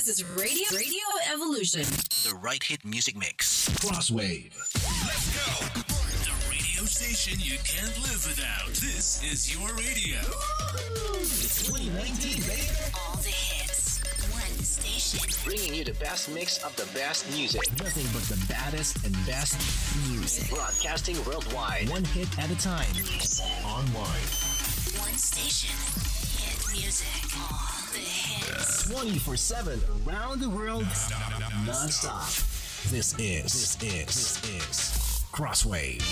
This is Radio Evolution. The right hit music mix. Crosswave. Let's go. The radio station you can't live without. This is your radio. It's 2019, baby. All the hits. One station. Bringing you the best mix of the best music. Nothing but the baddest and best music. Broadcasting worldwide. One hit at a time. Music. Online. One station. Hit music. All the hits. 24/7 around the world. Non-stop. This is Crosswave.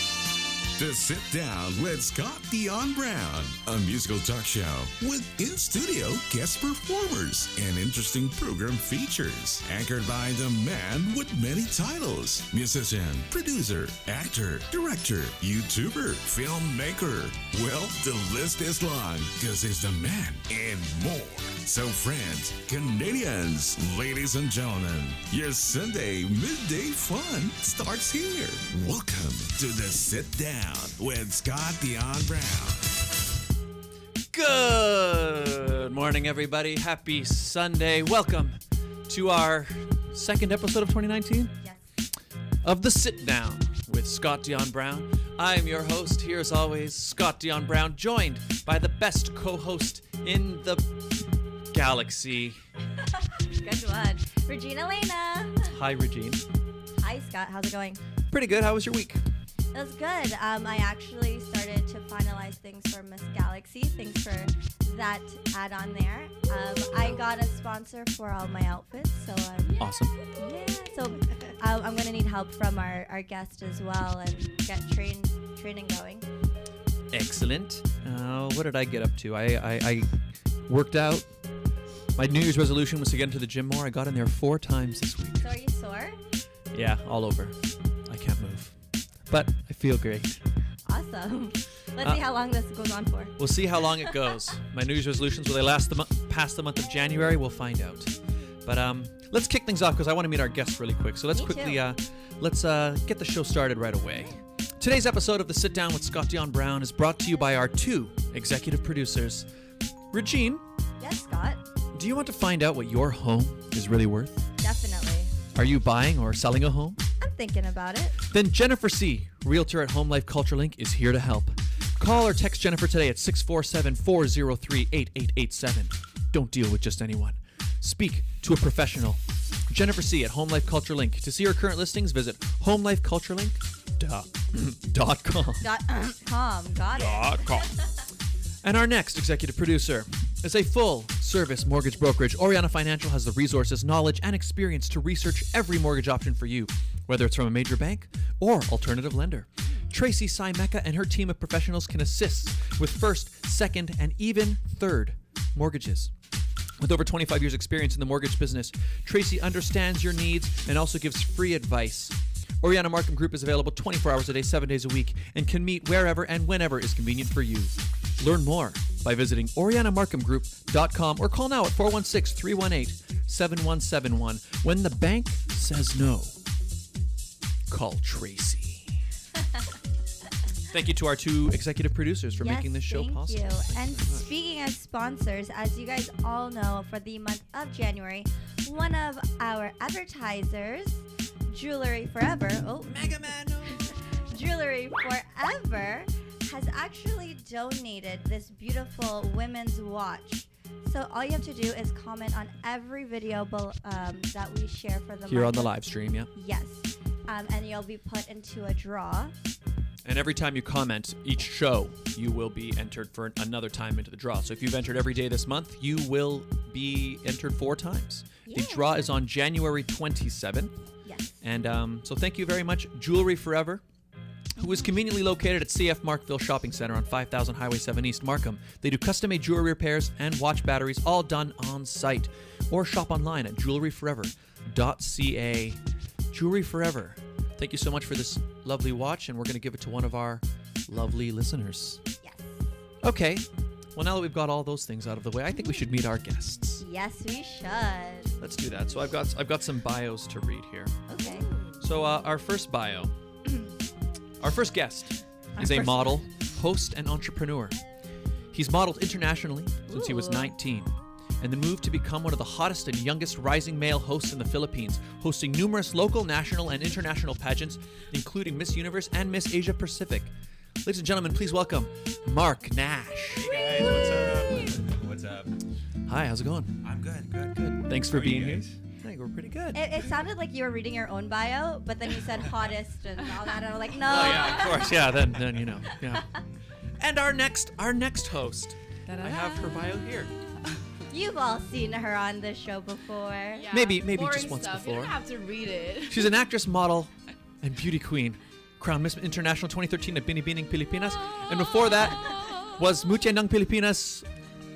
To sit down with Scott Dion Brown, a musical talk show with in-studio guest performers and interesting program features. Anchored by the man with many titles: musician, producer, actor, director, YouTuber, filmmaker. Well, the list is long because he's the man and more. So friends, Canadians, ladies and gentlemen, your Sunday midday fun starts here. Welcome to the Sit Down with Scott Dion Brown. Good morning, everybody. Happy Sunday. Welcome to our second episode of 2019 of the Sit Down with Scott Dion Brown. I am your host here, as always, Scott Dion Brown, joined by the best co-host in the galaxy. Good one. Regina Lena. Hi, Regine. Hi, Scott. How's it going? Pretty good. How was your week? It was good. I actually started to finalize things for Miss Galaxy. Thanks for that add-on there. I got a sponsor for all my outfits, so Awesome. yeah. So I'm gonna need help from our guest as well and get training going. Excellent. What did I get up to? I worked out. My New Year's resolution was to get into the gym more. I got in there 4 times this week. So are you sore? Yeah, all over. I can't move. But I feel great. Awesome. Let's see how long this goes on for. We'll see how long it goes. My New Year's resolutions, will they last past the month of January? We'll find out. But let's kick things off because I want to meet our guests really quick. So let's Me quickly too. let's get the show started right away. Today's episode of the Sit Down with Scott Dion Brown is brought to you by our 2 executive producers. Regine, Yes, Scott. do you want to find out what your home is really worth? Definitely. Are you buying or selling a home? I'm thinking about it. Then Jennifer C., Realtor at Home Life Culture Link, is here to help. Call or text Jennifer today at 647-403-8887. Don't deal with just anyone. Speak to a professional. Jennifer C. at Home Life Culture Link. To see her current listings, visit homelifeculturelink.com. .com. Got it. And our next executive producer is a full-service mortgage brokerage. Oriana Financial has the resources, knowledge, and experience to research every mortgage option for you, whether it's from a major bank or alternative lender. Tracy Simeka and her team of professionals can assist with first, second, and even third mortgages. With over 25 years' experience in the mortgage business, Tracy understands your needs and also gives free advice. Oriana Markham Group is available 24 hours a day, 7 days a week, and can meet wherever and whenever is convenient for you. Learn more by visiting OrianaMarkhamGroup.com or call now at 416-318-7171. When the bank says no, call Tracy. Thank you to our 2 executive producers for making this show possible. Thank you. And speaking of sponsors, as you guys all know, for the month of January, one of our advertisers, Jewelry Forever, Mega Man. Jewelry Forever, has actually donated this beautiful women's watch. So all you have to do is comment on every video that we share for the Here on month. the live stream, yeah. Yes. And you'll be put into a draw. And every time you comment each show, you will be entered for another time into the draw. So if you've entered every day this month, you will be entered 4 times. Yeah. The draw is on January 27th. Yes. And so thank you very much, Jewelry Forever, who is conveniently located at CF Markville Shopping Center on 5000 Highway 7 East, Markham. They do custom-made jewelry repairs and watch batteries, all done on site. Or shop online at jewelryforever.ca. Jewelry Forever. Thank you so much for this lovely watch, and we're going to give it to one of our lovely listeners. Yes. Okay. Well, now that we've got all those things out of the way, I think we should meet our guests. Yes, we should. Let's do that. So I've got some bios to read here. Okay. So our first bio, our first guest is a model, host, and entrepreneur. He's modeled internationally since he was Ooh. 19 and the move to become one of the hottest and youngest rising male hosts in the Philippines, hosting numerous local, national, and international pageants, including Miss Universe and Miss Asia Pacific. Ladies and gentlemen, please welcome Mark Nash. Hey guys, what's up? Hi, how's it going? I'm good. Thanks for How are you being here. guys? I think we're pretty good. It sounded like you were reading your own bio, but then you said hottest and all that, and I'm like, no. Oh yeah, of course. Yeah, then you know. Yeah. And our next host. I have her bio here. You've all seen her on this show before. Yeah, Maybe boring just once stuff. before. You don't have to read it. She's an actress, model, and beauty queen. Crowned Miss International 2013 at Binibining, Pilipinas. And before that was Mucha ng Pilipinas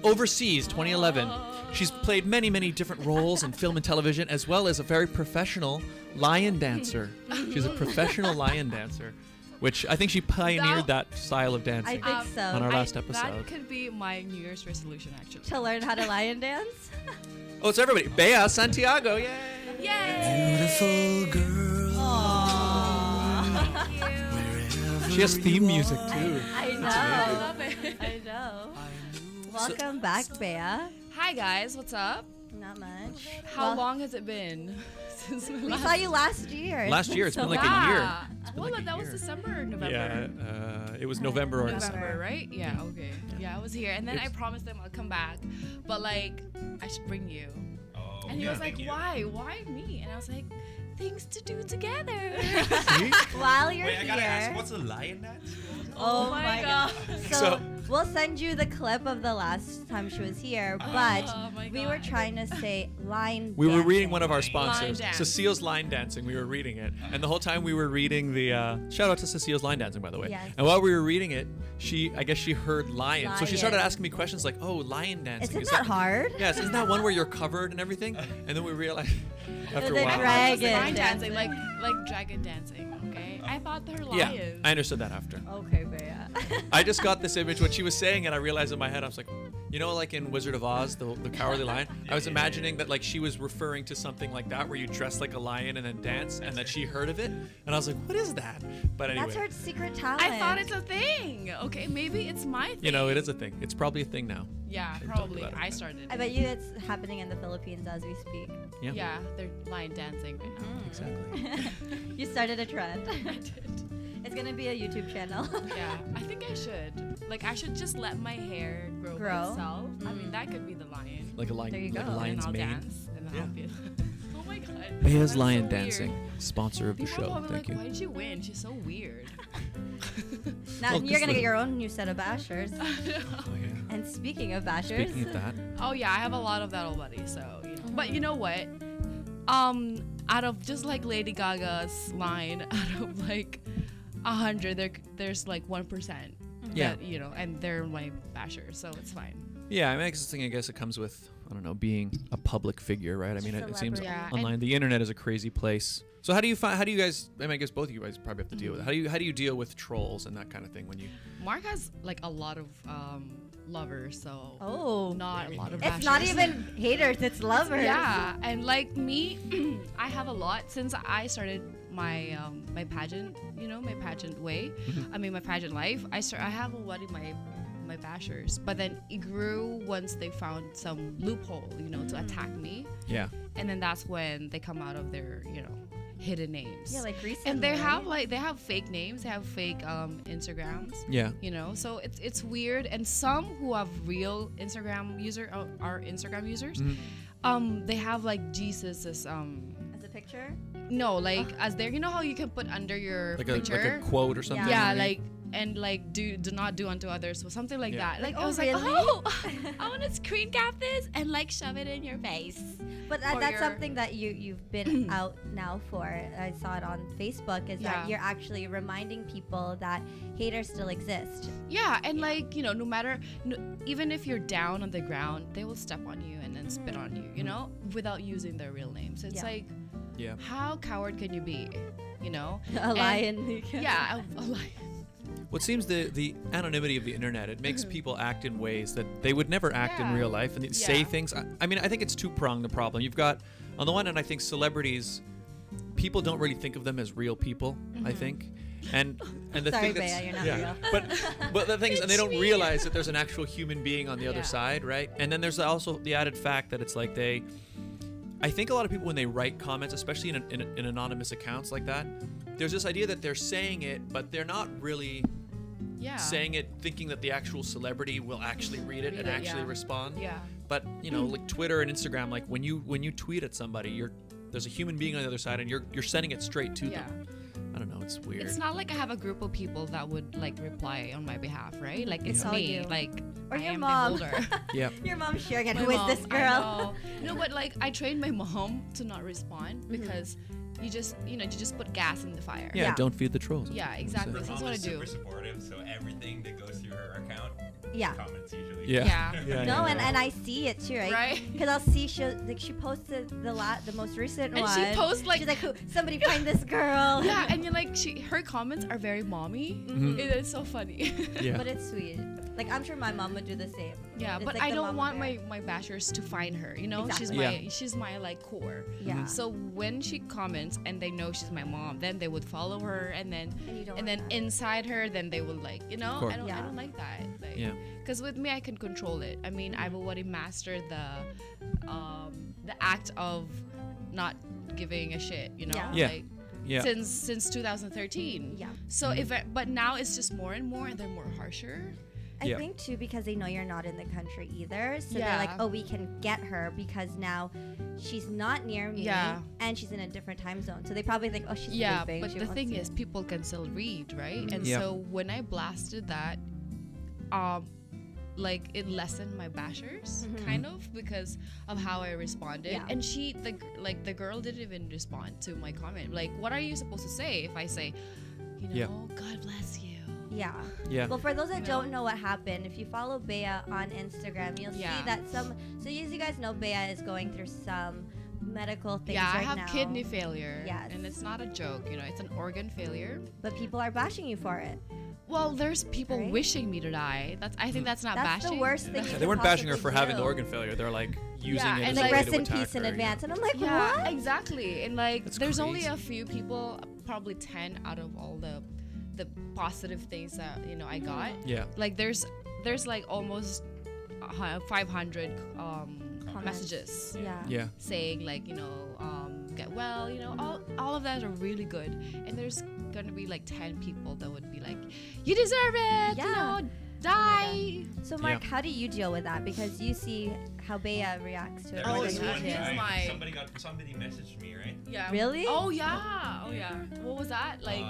Overseas 2011. She's played many, many different roles in film and television, as well as a very professional lion dancer. She's a professional lion dancer, which I think she pioneered that style of dancing I think so. on our last episode. That could be my New Year's resolution, actually. To learn how to lion dance. Oh, it's everybody. Bea Santiago, yay! Yay! Beautiful girl. She has theme music too. I know. I love it. I know. Welcome back, Bea. Hi guys, what's up? Not much. How Well, long has it been since We saw you last year. Last year, it's been like a Yeah. year. It's been Well, like a that was year. December or November? Yeah, it was November or December. November, right? Yeah, okay. Yeah, I was here. And then I promised them I'll come back. But like, I should bring you. Oh, And he yeah, was like, thank you. why? Why me? And I was like, things to do together. While you're Wait, I gotta ask, here. what's a lion dance? Oh my god. So, So- we'll send you the clip of the last time she was here, but my we were God. trying to say line We were reading dancing. one of our Line sponsors, dance. Cecile's Line Dancing. We were reading it, and the whole time we were reading the shout out to Cecile's Line Dancing, by the way. Yes. And while we were reading it, I guess she heard lion, so she started Lion. asking me questions like, "Oh, lion dancing. Isn't is that hard? Yes, isn't that one where you're covered and everything?" And then we realized after The a while. dragon Line dancing, dancing. like dragon dancing, okay? I thought they're Yeah, lions. I understood that after. Okay, Bea. I just got this image when she was saying it. I realized in my head, I was like, you know, like in Wizard of Oz, the Cowardly Lion. I was imagining that like she was referring to something like that, where you dress like a lion and then dance, and that she heard of it, and I was like, what is that? But anyway, That's her secret talent. I thought it's a thing. Okay, maybe it's my thing. you know, it is a thing. It's probably a thing now. Yeah, talked probably. about it. I started. I bet you it's happening in the Philippines as we speak. Yeah. Yeah, they're line dancing right now. Exactly. You started a trend. I did. It's gonna be a YouTube channel. Yeah, I think I should. Like, I should just let my hair grow, by Grow? itself. I mean, that could be the lion. Like a lion, There you like go. a And lion's I'll mane. dance, and then Yeah. I'll be. Oh my god. Bea's That's Lion so Dancing, weird. sponsor of the People show. probably Thank like, you. why did you win? She's so weird. Now Well, you're 'cause gonna the- get your own new set of bashers. Oh, yeah. And speaking of bashers, Speaking of that, Oh yeah, I have a lot of that already. So you know. But you know what? Out of just like Lady Gaga's line, out of like 100, there's like 1%. Yeah. That, you know, and they're my bashers, so it's fine. yeah, I mean, I guess it comes with, I don't know, being a public figure, right? I mean, it seems Celebrity. Yeah, online. The internet is a crazy place. So how do you guys? I mean, I guess both of you guys probably have to deal with it. How do you deal with trolls and that kind of thing when you? Mark has like a lot of lovers, so oh, not a lot of. it's not bashers. even haters, it's lovers. Yeah, and like me, I have a lot since I started my my pageant, you know, my pageant way. I mean, my pageant life. I have a lot of my bashers, but then it grew once they found some loophole, you know, to attack me, Yeah. and then that's when they come out of their, you know, hidden names. Yeah, like recently. and they have right? they have fake names, they have fake Instagrams. Yeah. You know, so it's weird, and some who have real Instagram are Instagram users. They have like Jesus as as a picture. no, like as there, you know how you can put under your Like picture. a quote or something. yeah, maybe? like and like do not do unto others, so something like Yeah. that. Like Like, I was oh, like, really? oh, I want to screen cap this and like shove it in your face. But For that's your- something that you've been out now for. I saw it on Facebook. Is Yeah. that you're actually reminding people that haters still exist. Yeah, and like, you know, no matter, even if you're down on the ground, they will step on you and then spit on you, you know, without using their real names. It's Yeah. like, Yeah. how coward can you be, you know? A And- lion. Yeah, a lion. What seems the anonymity of the internet, it makes people act in ways that they would never act in Yeah. real life, and they say Yeah. things. I mean, I think it's two-pronged, the problem. You've got, on the one hand, I think celebrities, people don't really think of them as real people, I think. And the Sorry, thing that's, Bea, you're not yeah. real. But the thing is, and they don't It's me. realize that there's an actual human being on the other Yeah. side, right? And then there's also the added fact that it's like I think a lot of people when they write comments, especially in anonymous accounts like that, there's this idea that they're saying it, but they're not really Yeah. saying it thinking that the actual celebrity will actually read it Read and it, actually yeah. respond. Yeah. But like Twitter and Instagram, like when you tweet at somebody, there's a human being on the other side, and you're sending it straight to Yeah. them. I don't know, it's weird. It's not like I have a group of people that would like reply on my behalf, right? Like it's It's all me. you. Like Or I your am mom. the holder. Yeah. Your mom's sharing it. My Who is mom, this I girl? know. No, but like I trained my mom to not respond because you just put gas in the fire. Yeah, Yeah. don't feed the trolls. Yeah, exactly. Her That's mom what I is do. super supportive, so everything that goes through her account, Yeah. comments usually. Yeah. Yeah. No, and I see it too, right? Right. Because I'll see she posted the most recent And one. she posts, like- she's like, somebody find this girl. Yeah, and you're like her comments are very mommy. It is so funny. Yeah. But it's sweet. Like I'm sure my mom would do the same. Yeah, It's but like I the don't mama want bear. my bashers to find her. You know, Exactly. she's my like core. Yeah. So when she comments and they know she's my mom, then they would follow her, and then And you don't and want then that. inside her, then they will like course. I Yeah. don't like that. Like, Yeah. Because with me, I can control it. I mean, I've already mastered the act of not giving a shit. You know. Yeah. Yeah. Like, Yeah. Since 2013. Yeah. So but now it's just more and more, and they're more harsher. I Yeah. think too because they know you're not in the country either, so Yeah. they're like, oh, we can get her because now she's not near me, Yeah. and she's in a different time zone. So they probably think, oh, she's Yeah, sleeping. but she the wants thing to- is, people can still read, right? And Yeah. so when I blasted that, like it lessened my bashers, kind of, because of how I responded. Yeah. And the girl didn't even respond to my comment. Like, what are you supposed to say if I say, Yeah. God bless you? yeah. Yeah. Well, for those that You don't know? know what happened, if you follow Bea on Instagram, you'll Yeah. see that so as you guys know, Bea is going through some medical things Yeah, I right have now. kidney failure. Yes. And it's not a joke, it's an organ failure. But people are bashing you for it. Well, there's people Right? wishing me to die. I think that's not That's bashing. the worst thing. you Yeah, they could weren't bashing her possibly for having the do. organ failure. They're like using Yeah, it and as like, a way Rest to in attack peace in her, advance. And I'm like, Yeah, what? exactly. And like, That's there's only crazy. a few people, probably 10 out of all the positive things that I got. Yeah. Like there's like almost 500 messages Yeah. Yeah. saying like get well. All of that are really good. And there's gonna be like 10 people that would be like, you deserve it. Yeah. Die. So Mark, Yeah. how do you deal with that? Because you see how Bea reacts to it. There Oh, was like this yeah, one you do. he's time my- somebody messaged me, right? Yeah. Really? Oh yeah. Oh yeah. What was that? Like.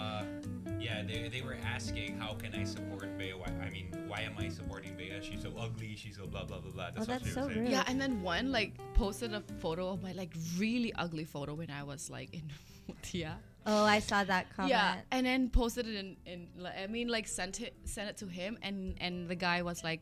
Yeah, they were asking how can I support Bea? Why am I supporting Bea? She's so ugly. She's so blah blah blah blah. That's what that's she so was saying. rude. Yeah, and then one like posted a photo of my like really ugly photo when I was like in Mutia. Oh, I saw that comment. Yeah, and then posted it sent it to him, and the guy was like,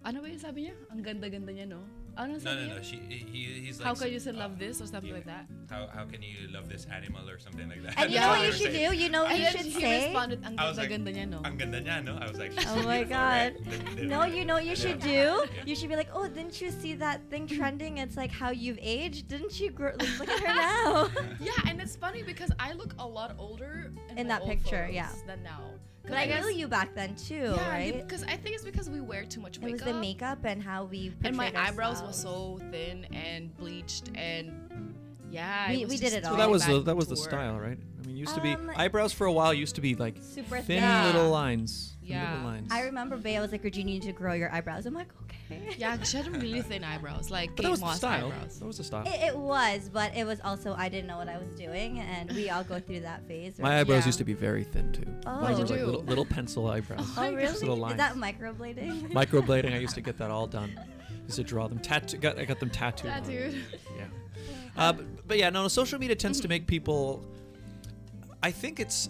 ano ba yung sabi niya? Ang ganda-ganda niya, no? Ano No, sabi no, no. niya? He's like. How can you say love this or something yeah. like that? How can you love this animal or something like that? And you Yeah. know That's what you they should were do? You know what And you then should he say? responded, ang I was like, ganda-ganda niya, no? Ang ganda niya, no? I was like, she's Oh so my beautiful, God. right? No, you know what you should Yeah. do? You should be like, oh, didn't you see that thing trending? It's like how you've aged. Didn't you grow? Look at her now. Yeah, and it's funny because I look a lot older In my that old picture, photos yeah. than now. 'Cause But I knew you back then too, yeah, right? because I think it's because we wear too much It was makeup. the makeup and how we And my portrayed eyebrows were ourselves. so thin and bleached, and yeah, We- it was we did just it too all. So bad that was the tour. style, right? I mean, used to be Um, eyebrows for a while used to be like super thin thin. little lines. Thin Yeah. little lines. I remember Bea was like, Regina, you need to grow your eyebrows. I'm like, okay. Yeah, she had really thin eyebrows, like But that Kate was the Moss style. eyebrows. That was the style. It was, but it was also I didn't know what I was doing, and we all go through that phase. My right? eyebrows Yeah. used to be very thin too. Oh. Mine What'd were you like do? little pencil eyebrows. Oh, really? Just little Is lines. that microblading? Microblading, I used to get that all done. Used to draw them. I got them tattooed. on. Tattooed. Yeah. But yeah, no, social media tends to make people. I think it's,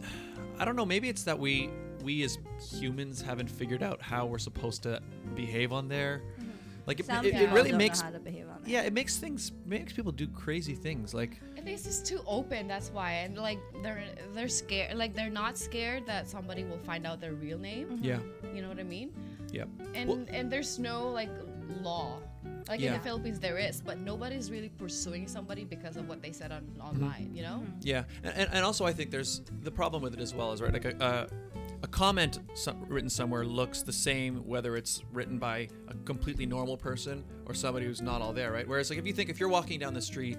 I don't know. Maybe it's that we as humans haven't figured out how we're supposed to behave on there. Like Some it people really don't makes. know how to behave on it. Yeah, it makes people do crazy things. Like I think it's just too open. That's why, and like they're scared. Like they're not scared that somebody will find out their real name. yeah, You know what I mean? yeah. And Well- and there's no like law Like Yeah. in the Philippines, there is, but nobody's really pursuing somebody because of what they said online. You know? Yeah, and also I think there's the problem with it as well is right, like a comment written somewhere looks the same whether it's written by a completely normal person or somebody who's not all there, right? Whereas like if you're walking down the street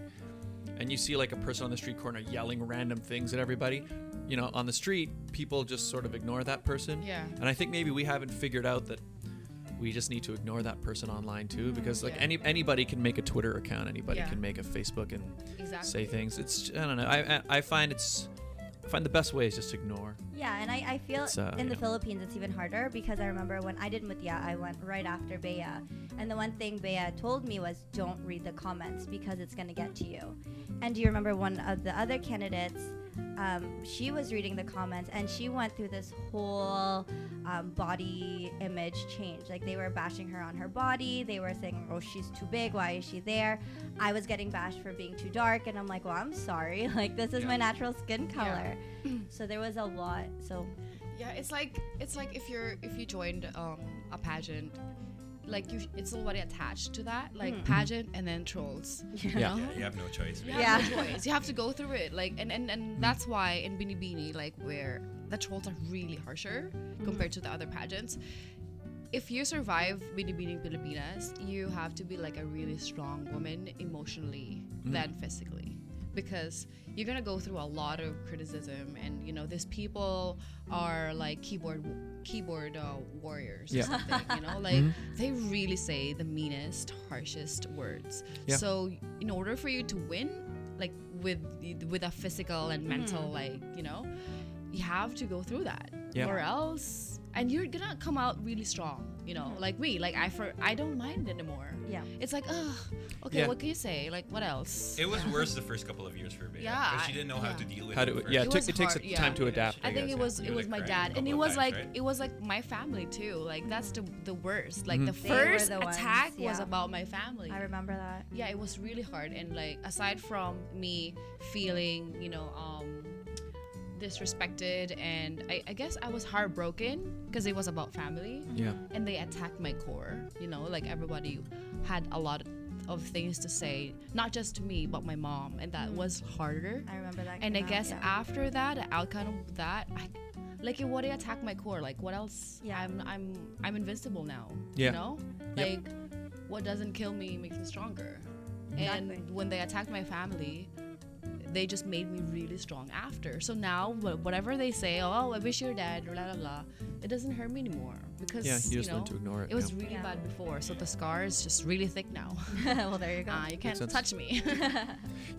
and you see like a person on the street corner yelling random things at everybody, you know, on the street, people just sort of ignore that person. Yeah. And I think maybe we haven't figured out that we just need to ignore that person online too, because like Yeah. anybody can make a Twitter account, anybody Yeah. can make a Facebook and Exactly. say things. It's I don't know. I find the best way is just ignore. Yeah, and I feel It's, in the yeah. Philippines it's even harder because I remember when I did Mutya, I went right after Bea. And the one thing Bea told me was don't read the comments because it's going to get to you. And do you remember one of the other candidates, she was reading the comments and she went through this whole body image change. Like they were bashing her on her body. They were saying, oh, she's too big. Why is she there? I was getting bashed for being too dark. And I'm like, well, I'm sorry. Like this is my natural skin color. So there was a lot. So Yeah, it's like if you joined a pageant, like it's already attached to that, like pageant and then trolls. You Yeah. know? You have no choice. You have no choice. You have to go through it. Like and that's why in Binibini, like where the trolls are really harsher compared to the other pageants. If you survive Binibini Pilipinas, you have to be like a really strong woman emotionally than physically. Because you're gonna go through a lot of criticism, and you know these people are like keyboard warriors or something. You know, like they really say the meanest, harshest words. Yeah. So in order for you to win, like with a physical and mental, like you know, you have to go through that, Yeah. or else, and you're gonna come out really strong. You know, like I don't mind anymore. Yeah. It's like, okay, Yeah. what can you say? Like, what else? It was worse the first couple of years for Bea. Yeah, Because she didn't know how to deal with How it. to first. yeah, It it was takes hard, time to yeah. adapt. I think guess, it was You it was like my cried a dad, and couple it of was times, like right? it was like my family too. Like that's the worst. Like the They were first the ones, attack was yeah. about my family. I remember that. Yeah, it was really hard, and like aside from me feeling, you know, disrespected, and I guess I was heartbroken because it was about family. Yeah. And they attacked my core. You know, like everybody had a lot of things to say, not just to me but my mom, and that was harder. I remember that. And I came out, guess yeah. after that, the outcome of that, like it would attack my core. Like what else? Yeah. I'm invincible now. Yeah. You know, like what doesn't kill me makes me stronger. Exactly. And when they attacked my family, they just made me really strong after. So now, whatever they say, oh, I wish you're dead, or la la la, it doesn't hurt me anymore because Yeah, you just know, learn to ignore it, It was yeah. really Yeah. bad before, so the scar is just really thick now. Well, there you go. You can't sense. touch me.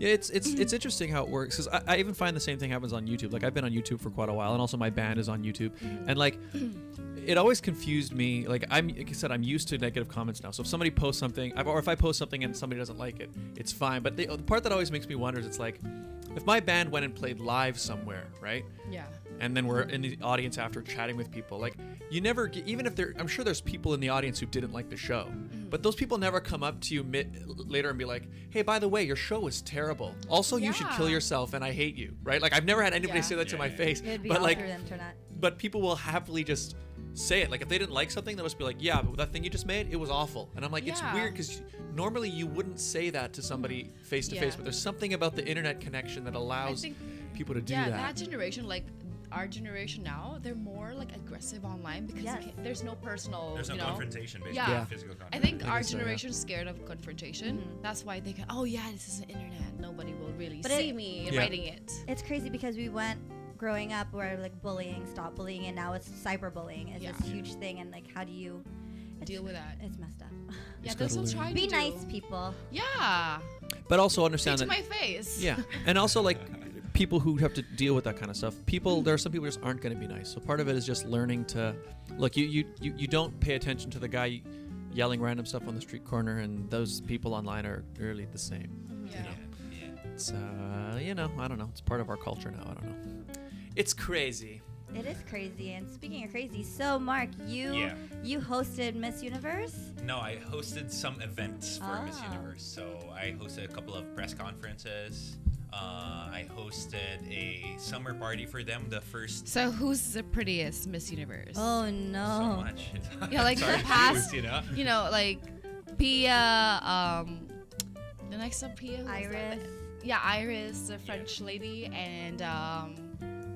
Yeah, it's interesting how it works because I even find the same thing happens on YouTube. Like I've been on YouTube for quite a while, and also my band is on YouTube, and like it always confused me. Like I said, I'm used to negative comments now. So if somebody posts something, or if I post something and somebody doesn't like it, it's fine. But the part that always makes me wonder is it's like if my band went and played live somewhere, right? Yeah. And then we're in the audience after chatting with people. Like you never get, even if I'm sure there's people in the audience who didn't like the show, but those people never come up to you later and be like, "Hey, by the way, your show was terrible. Also, you should kill Yeah. yourself, and I hate you." Right? Like I've never had anybody Yeah. say that to my face. It'd be But all like, through the internet. but people will happily just say it. Like if they didn't like something, they'll just be like, "Yeah, but that thing you just made, it was awful." And I'm like, it's Yeah. weird because normally you wouldn't say that to somebody face to Yeah. face, but there's something about the internet connection that allows think- people to do Yeah, that. that generation, like our generation now, they're more like aggressive online because Yes. there's no personal. There's no you know? confrontation, basically. Yeah. Physical I confrontation. think I our guess so, yeah. generation's scared of confrontation. That's why they go, oh yeah, this is the internet. Nobody will really But see it- me Yeah. writing it. It's crazy because we went growing up where like bullying, stop bullying, and now it's cyberbullying. It's Yeah. this huge thing, and like how do you Deal with that. It's messed up. Yeah, gotta that's what learn. trying Be to do. nice, people. Yeah. But also Say understand to that my face. yeah, and also like people who have to deal with that kind of stuff. There are some people who just aren't going to be nice. So part of it is just learning to look. You don't pay attention to the guy yelling random stuff on the street corner, and those people online are really the same. Yeah. It's I don't know. It's part of our culture now. I don't know. It's crazy. It is crazy. And speaking of crazy, so Mark, Yeah. you hosted Miss Universe. No, I hosted some events for Miss Ah. Universe. So I hosted a couple of press conferences. I hosted a summer party for them. The first So who's the prettiest Miss Universe? Oh so no. much. Yeah, like Sorry the to past, choose, you know. you know, like Pia, the next one, Pia. Iris. Yeah, Iris, the French lady, and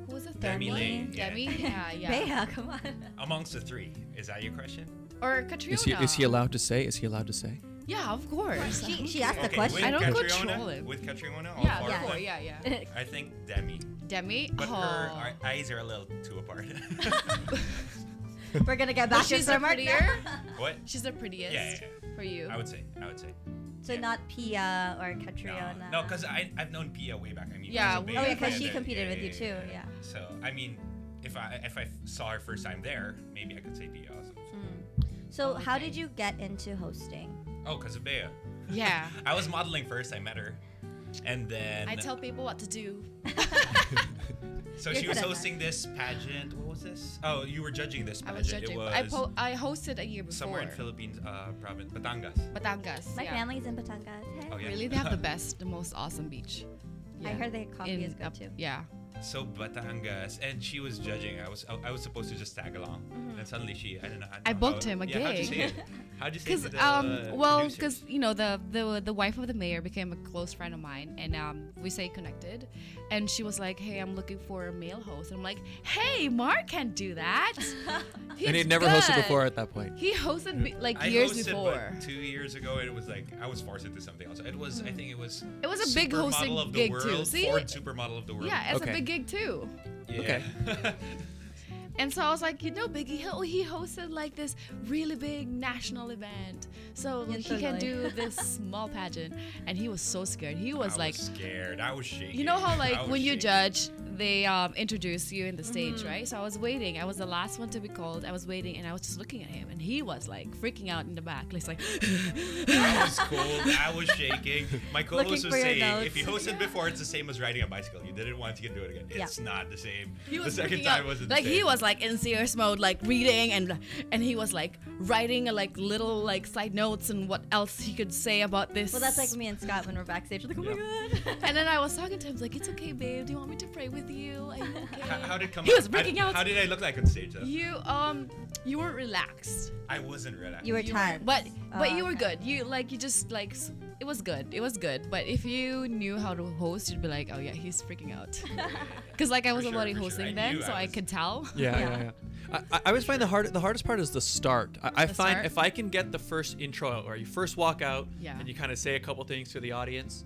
who was the third Demi one? Lee, yeah. Demi, yeah. Bea, come on. Amongst the three, is that your question? Or Katrina. Is he allowed to say? Is he allowed to say? Yeah, of course. She asked the Okay, question. with I don't Catriona, control him. With Catriona, Yeah, all four of them? yeah. I think Demi, Demi. but oh. her eyes are a little too apart. We're gonna get back But to she's the Summer. prettier. What? She's the prettiest. Yeah. For you. I would say. So Yeah. not Pia or Catriona. No, because I've known Pia way back. I mean, Yeah, it was a we- big Oh yeah, fan because she then. competed with you too. Yeah. So I mean, if I saw her first time there, maybe I could say Pia also. So Oh, how okay. did you get into hosting? Oh, because of Bea. Yeah. I was modeling first. I met her, and then I tell people what to do. so You're she was good at hosting this pageant. What was this? Oh, you were judging this I pageant. was judging. It was I hosted a year before. somewhere in Philippines, province Batangas. Batangas. My yeah. family's in Batangas. Hey. Oh yeah. Really, they have the best, the most awesome beach. I heard their coffee is good up- too. Yeah. So Batangas, and she was judging. I was supposed to just tag along, and suddenly I don't know. I booked him a Yeah, how'd you gig. say it? How'd you say Because it to the producers? because you know the wife of the mayor became a close friend of mine, and we stay connected, and she was like, "Hey, I'm looking for a male host." And I'm like, "Hey, Mark can do that." And he'd never hosted before at that point. He hosted like I years hosted, before. but 2 years ago, it was like I was forced into something else. It was, I think it was. It was a big Supermodel hosting of the gig world, too. See? Ford Supermodel of the World. Yeah, it's Okay. a big gig too. Yeah. Okay. And so I was like, Biggie, he hosted like this really big national event. So like, he can do this small pageant. And he was so scared. He was I like, was scared. I was shaking. you know how like I was when you shaking. judge, they introduce you in the stage, right? So I was waiting. I was the last one to be called. I was waiting, and I was just looking at him, and he was like freaking out in the back. He's like, I was cold. I was shaking. My co-host Looking was for your saying, notes. if you hosted before, it's the same as riding a bicycle. You did it once, you can do it again. It's not the same. he was the second freaking time out. wasn't Like the same. he was like in serious mode, like reading, and he was like writing like little like side notes and what else he could say about this. Well, that's like me and Scott when we're backstage. We're like, oh my god. And then I was talking to him, like, "It's okay, babe. Do you want me to pray with you? Are you okay?" How did it come He out? was freaking out. How did I look like on stage, though? You weren't relaxed. I wasn't relaxed. You were tense. But Oh, you were okay. good. You just like it was good. It was good. But if you knew how to host, you'd be like, "Oh yeah, he's freaking out." Because like I was For sure, already for sure. hosting I then, knew so I I was- could tell. Yeah. I always find the hardest part is the start. I The find start? if I can get the first intro or you first walk out Yeah. and you kind of say a couple things to the audience,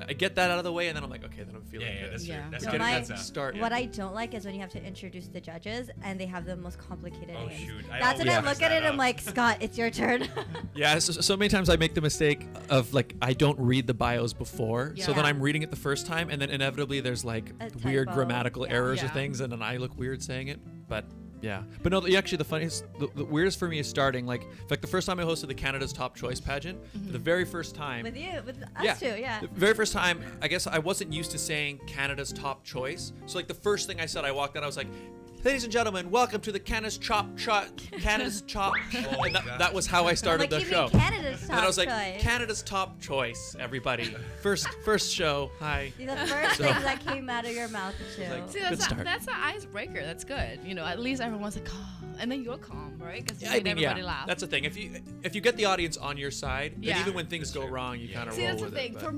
I get that out of the way and then I'm like, okay, then I'm feeling Yeah, good. that's true. Yeah. That's No, good. my- That's not. Start. What I don't like is when you have to introduce the judges and they have the most complicated Oh, names. shoot. I That's when always I mess look at that it. I'm up. like, Scott, it's your turn. Yeah, so many times I make the mistake of like I don't read the bios before, so then Yeah. I'm reading it the first time, and then inevitably there's like A weird typo. grammatical Yeah. errors or Yeah. things, and then I look weird saying it. But yeah, but no, actually the funniest, the weirdest for me is starting like in fact the first time I hosted the Canada's Top Choice pageant, the very first time. with you, with us too, yeah. The very first time, I guess I wasn't used to saying Canada's top choice. So like the first thing I said, I walked out, I was like, "Ladies and gentlemen, welcome to the Canada's Canada's Top." Oh, and God. that was how I started like, the you show. mean Canada's top And then I was like, choice. Canada's Top Choice, everybody. First show. Hi. See, the first So- things that came out of your mouth too. like- See, Good that's start. that's an icebreaker. That's good. You know, at least everyone's like, "Oh," and then you're calm, right? Because you I made mean, everybody yeah, laugh. that's the thing. If you get the audience on your side, then Yeah. even when things go wrong, you kind of See, roll that's the with thing. it. For but-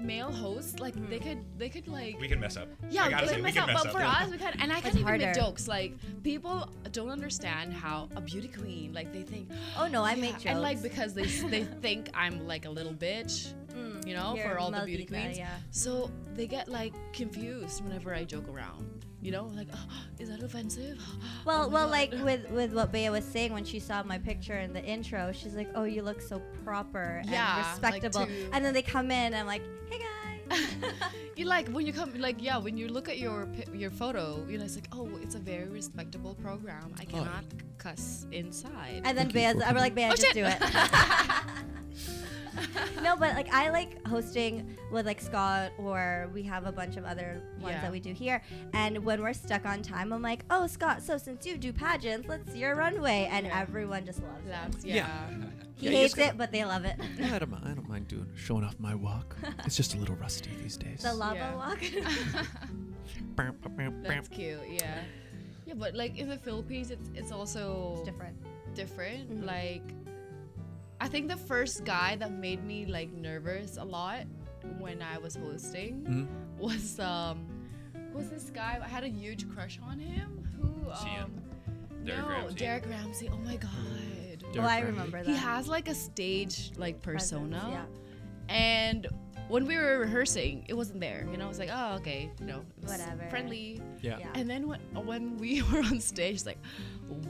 male hosts, like they could like We can mess up. yeah, I gotta they say, we mess can up. mess But up. for us, we can, and I can't It's even make harder. jokes. Like people don't understand how a beauty queen, like they think, Oh no, I yeah, make jokes. and like because they think I'm like a little bitch, you know, You're for all the beauty Maldita, queens. yeah. So they get like confused whenever I joke around. You know, like, oh, is that offensive? Well, Oh my well, God. like with what Bea was saying when she saw my picture in the intro, she's like, "Oh, you look so proper and Yeah, like respectable." to- And then they come in, and I'm like, "Hey guys." You like when you come, like yeah, when you look at your photo, you know, it's like, oh, it's a very respectable program. I cannot cuss inside. And then Bea's, I'm like, Bea, Oh, just shit. do it. No, but like I like hosting with like Scott, or we have a bunch of other ones Yeah. that we do here. And when we're stuck on time, I'm like, "Oh, Scott, so since you do pageants, let's see your runway," and Yeah. everyone just loves it. Laughs, Yeah. yeah. He Yeah, you hates just gotta- it, but they love it. Yeah, I don't mind doing showing off my walk. It's just a little rusty these days. The lava Yeah. walk. That's cute, yeah. Yeah, but like in the Philippines, it's also It's different. different. Mhm. Like I think the first guy that made me like nervous a lot when I was hosting was this guy. I had a huge crush on him. Who? Derek Ramsey. Derek Ramsey. Oh my god. I remember that. He has like a stage like persona. Presence, yeah. And when we were rehearsing, it wasn't there. You know, I was like, oh, okay, you know, it was Whatever. friendly. Yeah. Yeah. And then when we were on stage, it's like,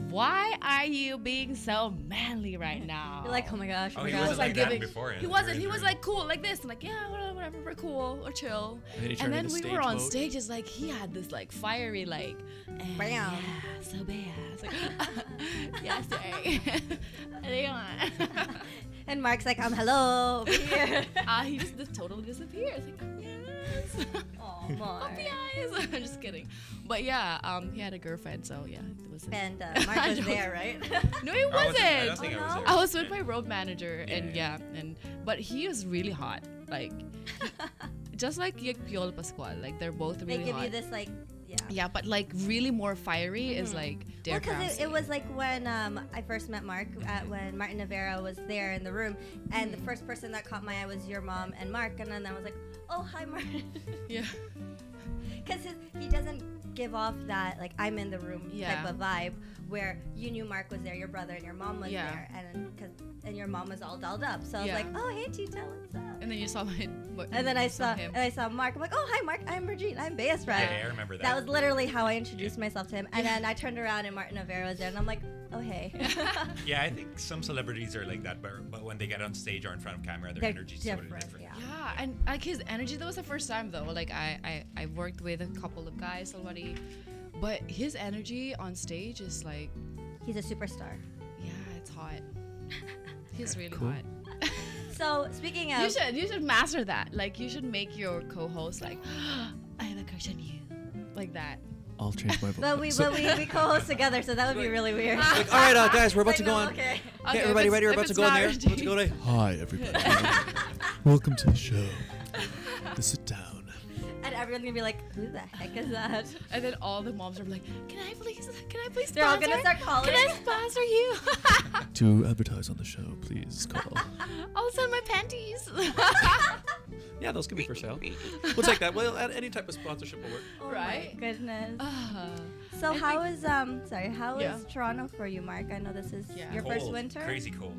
why are you being so manly right now? You're like, oh my gosh. Oh, Oh my he gosh. wasn't like that giving- before. He wasn't. He was like cool, like this. I'm like, yeah, whatever, we're cool or chill. And then he And turned then into we stage were on mode. stage. It's like he had this like fiery like, Bam. yeah, so bad. It's like, yes, And Mark's like, hello, over here. he just totally disappeared. It's like, yes. Oh, Puppy eyes. I'm just kidding. But yeah, he had a girlfriend, so yeah, it was. And Mark was there, right? No, he I wasn't. don't think I was there. I was with my road manager, and Yeah. but he was really hot, like just like Piolo Pascual, like they're both They really give hot. you this, like, yeah. Yeah, but like really more fiery is like Well, Derek because Ramsey. it was like when I first met Mark, when Martin Rivera was there in the room, and the first person that caught my eye was your mom and Mark, and then I was like, oh, hi, Martin. yeah. Because he doesn't give off that, like, I'm in the room Yeah. type of vibe, where you knew Mark was there, your brother and your mom was Yeah. there, and your mom was all dolled up. So I was Yeah. like, oh, hey, Tita, what's up? And then you saw my. And then I saw him. Mark. I'm like, oh, hi, Mark. I'm Regine. I'm Bea's friend. Yeah, I remember that. That was literally how I introduced myself to him. And then I turned around and Martin Rivera was there, and I'm like, oh, hey. Yeah, I think some celebrities are like that, but when they get on stage or in front of camera, their They're energy's totally different, different. yeah. Yeah, and like his energy, that was the first time though. Like I worked with a couple of guys already, but his energy on stage is like, He's a superstar. yeah, it's hot. He's really Cool. hot. So speaking of, You should master that. Like you should make your co-host like, I have a crush on you, like that. I'll change my voice. but we co-host together, so that would be really weird. Like, all right, guys, we're about Like, to go no, on. Okay. Okay, everybody ready? We're about to go in there. About to go today. Hi, everybody. Welcome to the show. Sit down. And everyone's gonna be like, who the heck is that? And then all the moms are like, can I please sponsor? They're all gonna start calling. Can I sponsor you? To advertise on the show, please call. I'll send my panties. Yeah, those can be for sale. We'll take that. Well, any type of sponsorship will work. Oh Right? my goodness. Uh, So I how is how is Yeah. Toronto for you, Mark? I know this is Yeah. your Cold, first winter. crazy cold.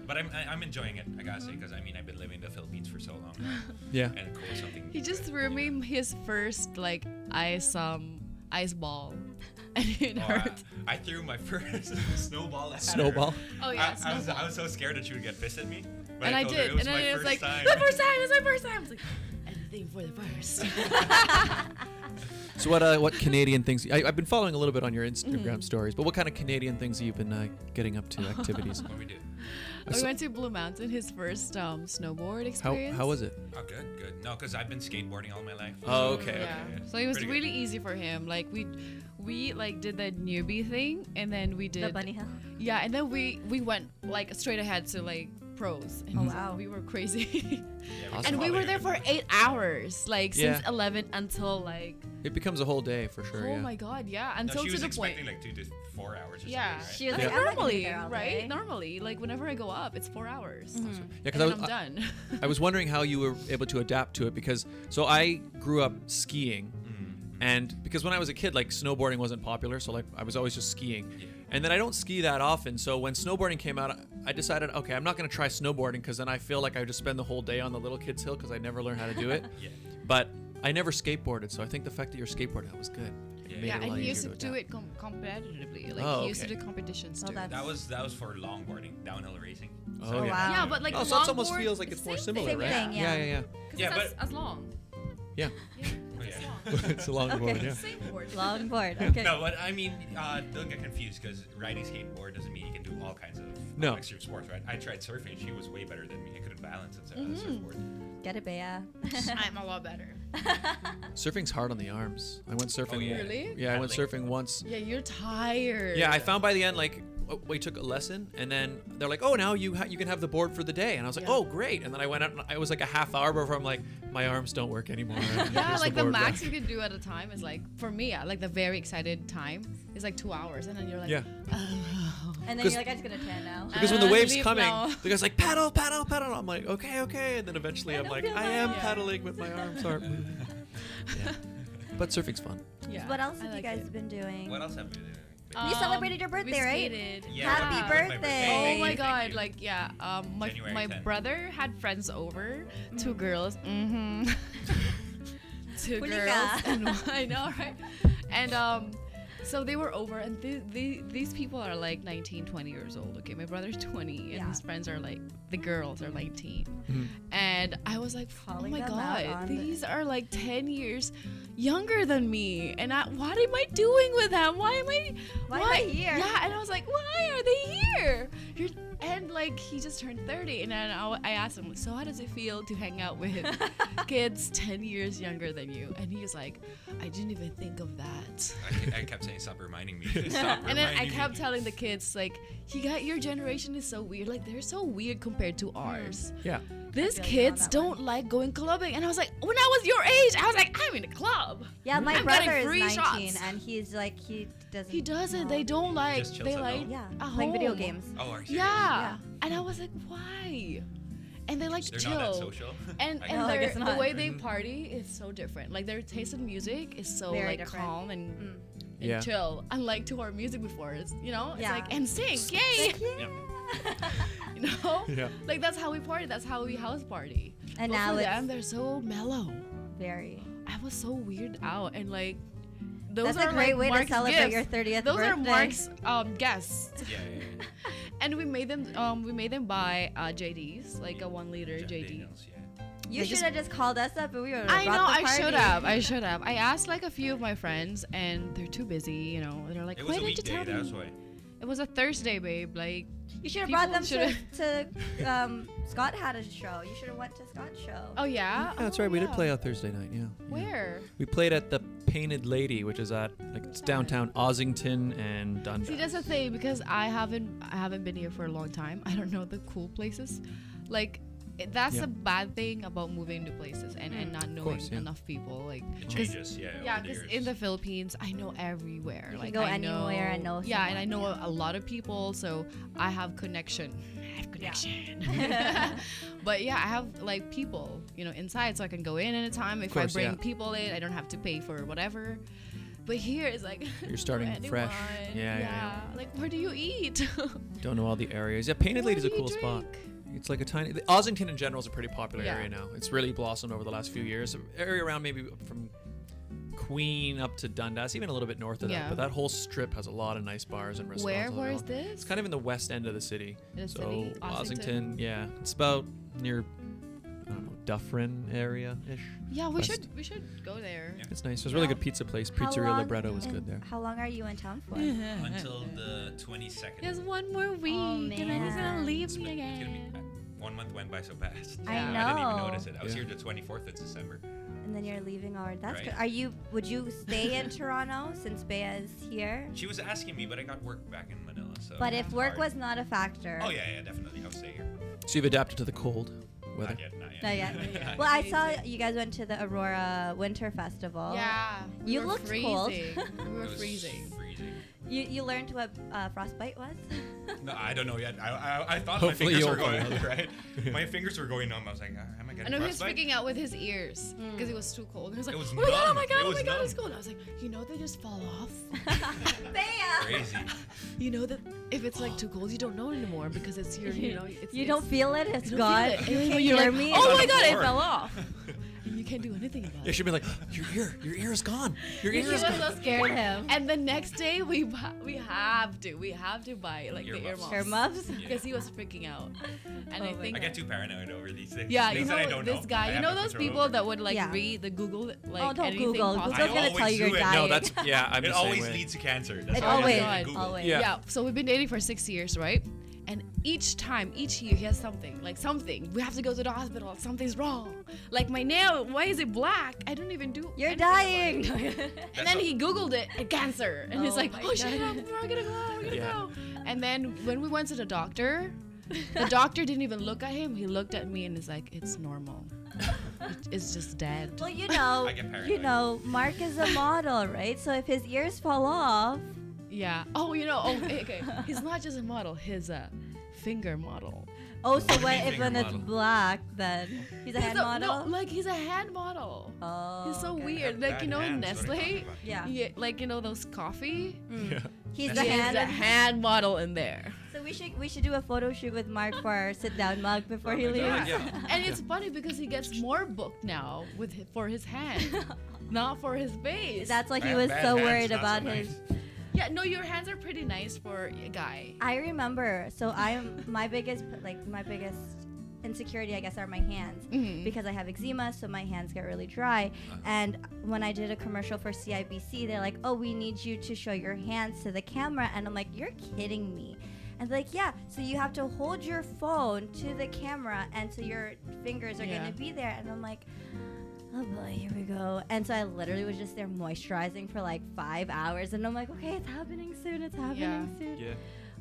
But I'm enjoying it, I gotta say, because I mean I've been living in the Philippines for so long, now, Yeah. and cold is something. he just threw me his first like ice ball, and it Oh, hurt. I threw my first snowball at her. Snowball. Oh yeah, I was so scared that she would get pissed at me. But and I told her did, It was and my then it was first like time. the first time. It was my first time. I was like, anything for the first. So what Canadian things? I've been following a little bit on your Instagram stories, but what kind of Canadian things have you been getting up to? Activities? What we do? We went to Blue Mountain, his first snowboard How experience. how was it? Oh, good. No, because I've been skateboarding all my life. Oh, okay. Yeah. Okay. So it was Pretty really easy for him. Like we like did the newbie thing, and then we did The bunny hill. Yeah, and then we went like straight ahead to like pros. And Oh, wow. we were crazy. Yeah, Awesome. And we were there for 8 hours, like since Yeah. 11 until like, It becomes a whole day for sure. oh yeah. my god, yeah, No, until she to was the point. expecting like 2 to 4 hours or Yeah, something, right? She was Like, like, I'm not gonna be normally, there all right? day. Normally, like whenever I go up, it's 4 hours. Yeah, And because then I'm done. I was wondering how you were able to adapt to it because so I grew up skiing, and because when I was a kid, like snowboarding wasn't popular, so like I was always just skiing, and then I don't ski that often. So when snowboarding came out, I decided, okay, I'm not gonna try snowboarding because then I feel like I would just spend the whole day on the little kids hill because I never learned how to do it. Yeah. But I never skateboarded, so I think the fact that you're skateboarding that was good. It made Yeah, it a and lot he used easier to do adapt. it competitively. Like Oh, he used to okay. do competitions Oh, too. that's- That was for longboarding, downhill racing. Oh, yeah. wow. Yeah, but like Oh, so it almost longboard, feels like it's more same similar, Same right? thing, yeah. yeah. Because Yeah, it's as long. Yeah. Yeah, Oh, it's as yeah. long. It's a long board, Okay. yeah. Same board. Longboard. Okay. No, but I mean, don't get confused because riding skateboard doesn't mean you can do all kinds of No. extreme sports, right? I tried surfing. She was way better than me. I couldn't balance it on Mm-hmm. a surfboard. Get it, Bea. I'm a lot better. Surfing's hard on the arms. I went surfing. Oh, yeah. Really? Yeah, I went Paddling? surfing once. Yeah, you're tired. Yeah, I found by the end like we took a lesson, and then they're like, "Oh, now you can have the board for the day," and I was like, Yeah. "Oh, great!" And then I went out, and I was like a half hour before I'm like, my arms don't work anymore. Yeah, Here's like the board max back. you can do at a time is like, for me, like the very excited time is like 2 hours, and then you're like, Yeah. oh. And then you're like, I'm just gonna tan now. Because when the wave's leave coming, now. the guy's like, paddle, paddle, paddle. I'm like, okay, okay. And then eventually I'm don't like, feel I like am it. paddling with my arms aren't moving. Yeah. But surfing's fun. Yeah. What else I have you like guys it. been doing? What else have we been doing? You celebrated your birthday, we right? skated. Yeah, Happy what was my birthday. Oh my Thank god, you. like yeah, my January 10th. brother had friends over, two girls, two Kunika. girls, and I know, right? And so they were over, and these people are like 19, 20 years old. Okay, my brother's 20, and Yeah. his friends are like, the girls are 19, Mhm. and I was like, Calling oh my them out god, on the- these are like 10 years younger than me, and what am I doing with them? Why am I here? Yeah, and I was like, why are they here? And like he just turned 30, and then I asked him, so how does it feel to hang out with kids 10 years younger than you? And he was like, I didn't even think of that. I kept saying, stop reminding me. Stop And then I reminding kept me. telling the kids, like, your generation is so weird. Like, they're so weird compared to ours. Yeah. These feel you on kids that don't like going clubbing. And I was like, when I was your age, I was like, I'm in a club. Yeah, my I'm brother getting is free 19, shots. and he's like, he doesn't. He doesn't. know. They don't like. Just chills They at like home? Yeah, at playing video home. games. Oh, are you serious? Yeah. And I was like, why? And they like to They're chill. not that social. And I and No, I guess the not. way they party is so different. Like their taste in music is so Very like different. calm and Yeah. chill. Unlike to our music before, it's it's Yeah. like and sing, yay, you know. Yeah. Like that's how we party. That's how we house party. And But now for it's them, they're so mellow. very. I was so weirded out and like. Those That's are a great like way to Mark's celebrate gifts. your 30th Those are birthday. Mark's guests. Yeah. And we made them buy JDs, like a 1 liter Jack JD. Daniels, yeah. You should have just called us up and we would have I brought know, the I party. should have. I should have. I asked like a few of my friends and they're too busy, you know. They're like, It why was a didn't you weekday, tell that's me? why. It was a Thursday, babe. Like, You should have brought them People to Scott had a show. You should have went to Scott's show. oh yeah? Yeah, that's right. We did play out Thursday night. Yeah. Yeah. Where? We played at the Painted Lady, which is at like it's downtown Ossington and Dundas. See, that's the thing because I haven't been here for a long time. I don't know the cool places. Like, that's Yeah. the bad thing about moving to places and not knowing course, yeah. enough people. Like, It 'cause- changes, yeah. Yeah, over the because years. in the Philippines, I know everywhere. You can like go I anywhere and know Yeah, and I know someone, yeah. a lot of people, so I have connection. But yeah, I have like people, inside, so I can go in anytime. If course, I bring yeah. people in, I don't have to pay for whatever. But here it's like You're starting for fresh. anyone. Yeah. Like, where do you eat? Don't know all the areas. Yeah, Painted Where Lady's a do you cool spot. drink? It's like a tiny. Ossington in general is a pretty popular Yeah. area now. It's really blossomed over the last few years. Area around maybe from Queen up to Dundas, even a little bit north of Yeah. that. But that whole strip has a lot of nice bars and restaurants. Where all is around. this? It's kind of in the west end of the city. The so city? Ossington, yeah, it's about near, I don't know, Dufferin area-ish. Yeah, we West. should go there. Yeah. It's nice. There's a really good pizza place. How Pizzeria long Libretto was in- good there. How long are you in town for? Until the 22nd. Just one more week, and then he's gonna man. leave It's me been- it's gonna again. be- 1 month went by so fast. I Yeah. I didn't even know. notice it. I was Yeah. here the 24th of December. And then you're leaving already. That's Right. good. Would you stay in Toronto since Bea is here? She was asking me, but I got work back in Manila. So But if it's work hard. was not a factor. Oh yeah, definitely. I'll stay here. So you've adapted to the cold weather. Not yet. Not yet. Well, I saw you guys went to the Aurora Winter Festival. Yeah, You were looked freezing. cold. We were It was freezing. You learned what frostbite was? No, I don't know yet. I thought Hopefully my fingers you'll were going find out. right. My fingers were going numb. I was like, am I I getting know he was frostbite? freaking out with his ears because it was too cold. He was like, It was oh my god, oh numb. my god, It oh was my god, numb. it's cold. I was like, they just fall off. Bea! Crazy. You know that if it's like too cold, you don't know anymore because it's your, it's You don't feel it? It's you don't gone? feel it. And You then can't when you're hear like, me? oh on my the god, it floor. fell off. And you can't do anything about They it. should be like, your ear is gone. Your He ear was is gone. so scared him. And the next day we have to buy like the Earmuffs. Earmuffs? because he was freaking out. And I my think I get too paranoid over these things. yeah, things you that I know don't this know. guy. I You have know no those control people over. that would like Yeah. read the Google like Oh, don't anything Google. possible. Google's gonna always tell you do you're it. dying. No, that's yeah. I'm It the same always way. leads to cancer. That's It why I always, have to Google. always. Yeah. Yeah, so we've been dating for 6 years, right? And each year he has something. We have to go to the hospital. Something's wrong. Like my nail, why is it black? I don't even do. You're anything about dying. it. That's And then all- he Googled it, cancer. And he's Oh like, my oh shit, God. we're gonna go. Yeah. Go. And then when we went to the doctor didn't even look at him. He looked at me and is like, it's normal. It's just dead. Well, I get paranoid. Mark is a model, right? So if his ears fall off, Yeah. Oh, you know. Oh, okay. He's not just a model. He's a finger model. Oh, so when Finger it's model. black, then he's a hand model? No, like he's a hand model. Oh, He's so okay. weird. Like, you know, in Bad hands, what are you Nestle, talking about? Yeah. like, you know, those coffee. Yeah. He's He's the a hand. hand model in there. So we should do a photo shoot with Mark for our sit down mug before he leaves. Yeah. And it's funny because he gets more booked now for his hand, not for his face. That's why he Bad- was bad so hands, worried not so about nice. his. Yeah, no, your hands are pretty nice for a guy. I remember. So my biggest insecurity, I guess, are my hands because I have eczema, so my hands get really dry. And when I did a commercial for CIBC, they're like, "Oh, we need you to show your hands to the camera," and I'm like, "You're kidding me." And they're like, "Yeah, so you have to hold your phone to the camera, and so your fingers are Yeah. gonna be there." And I'm like, "Oh boy, here we go." And so I literally was just there moisturizing for like 5 hours, and I'm like, "Okay, it's happening soon. It's happening soon." Yeah.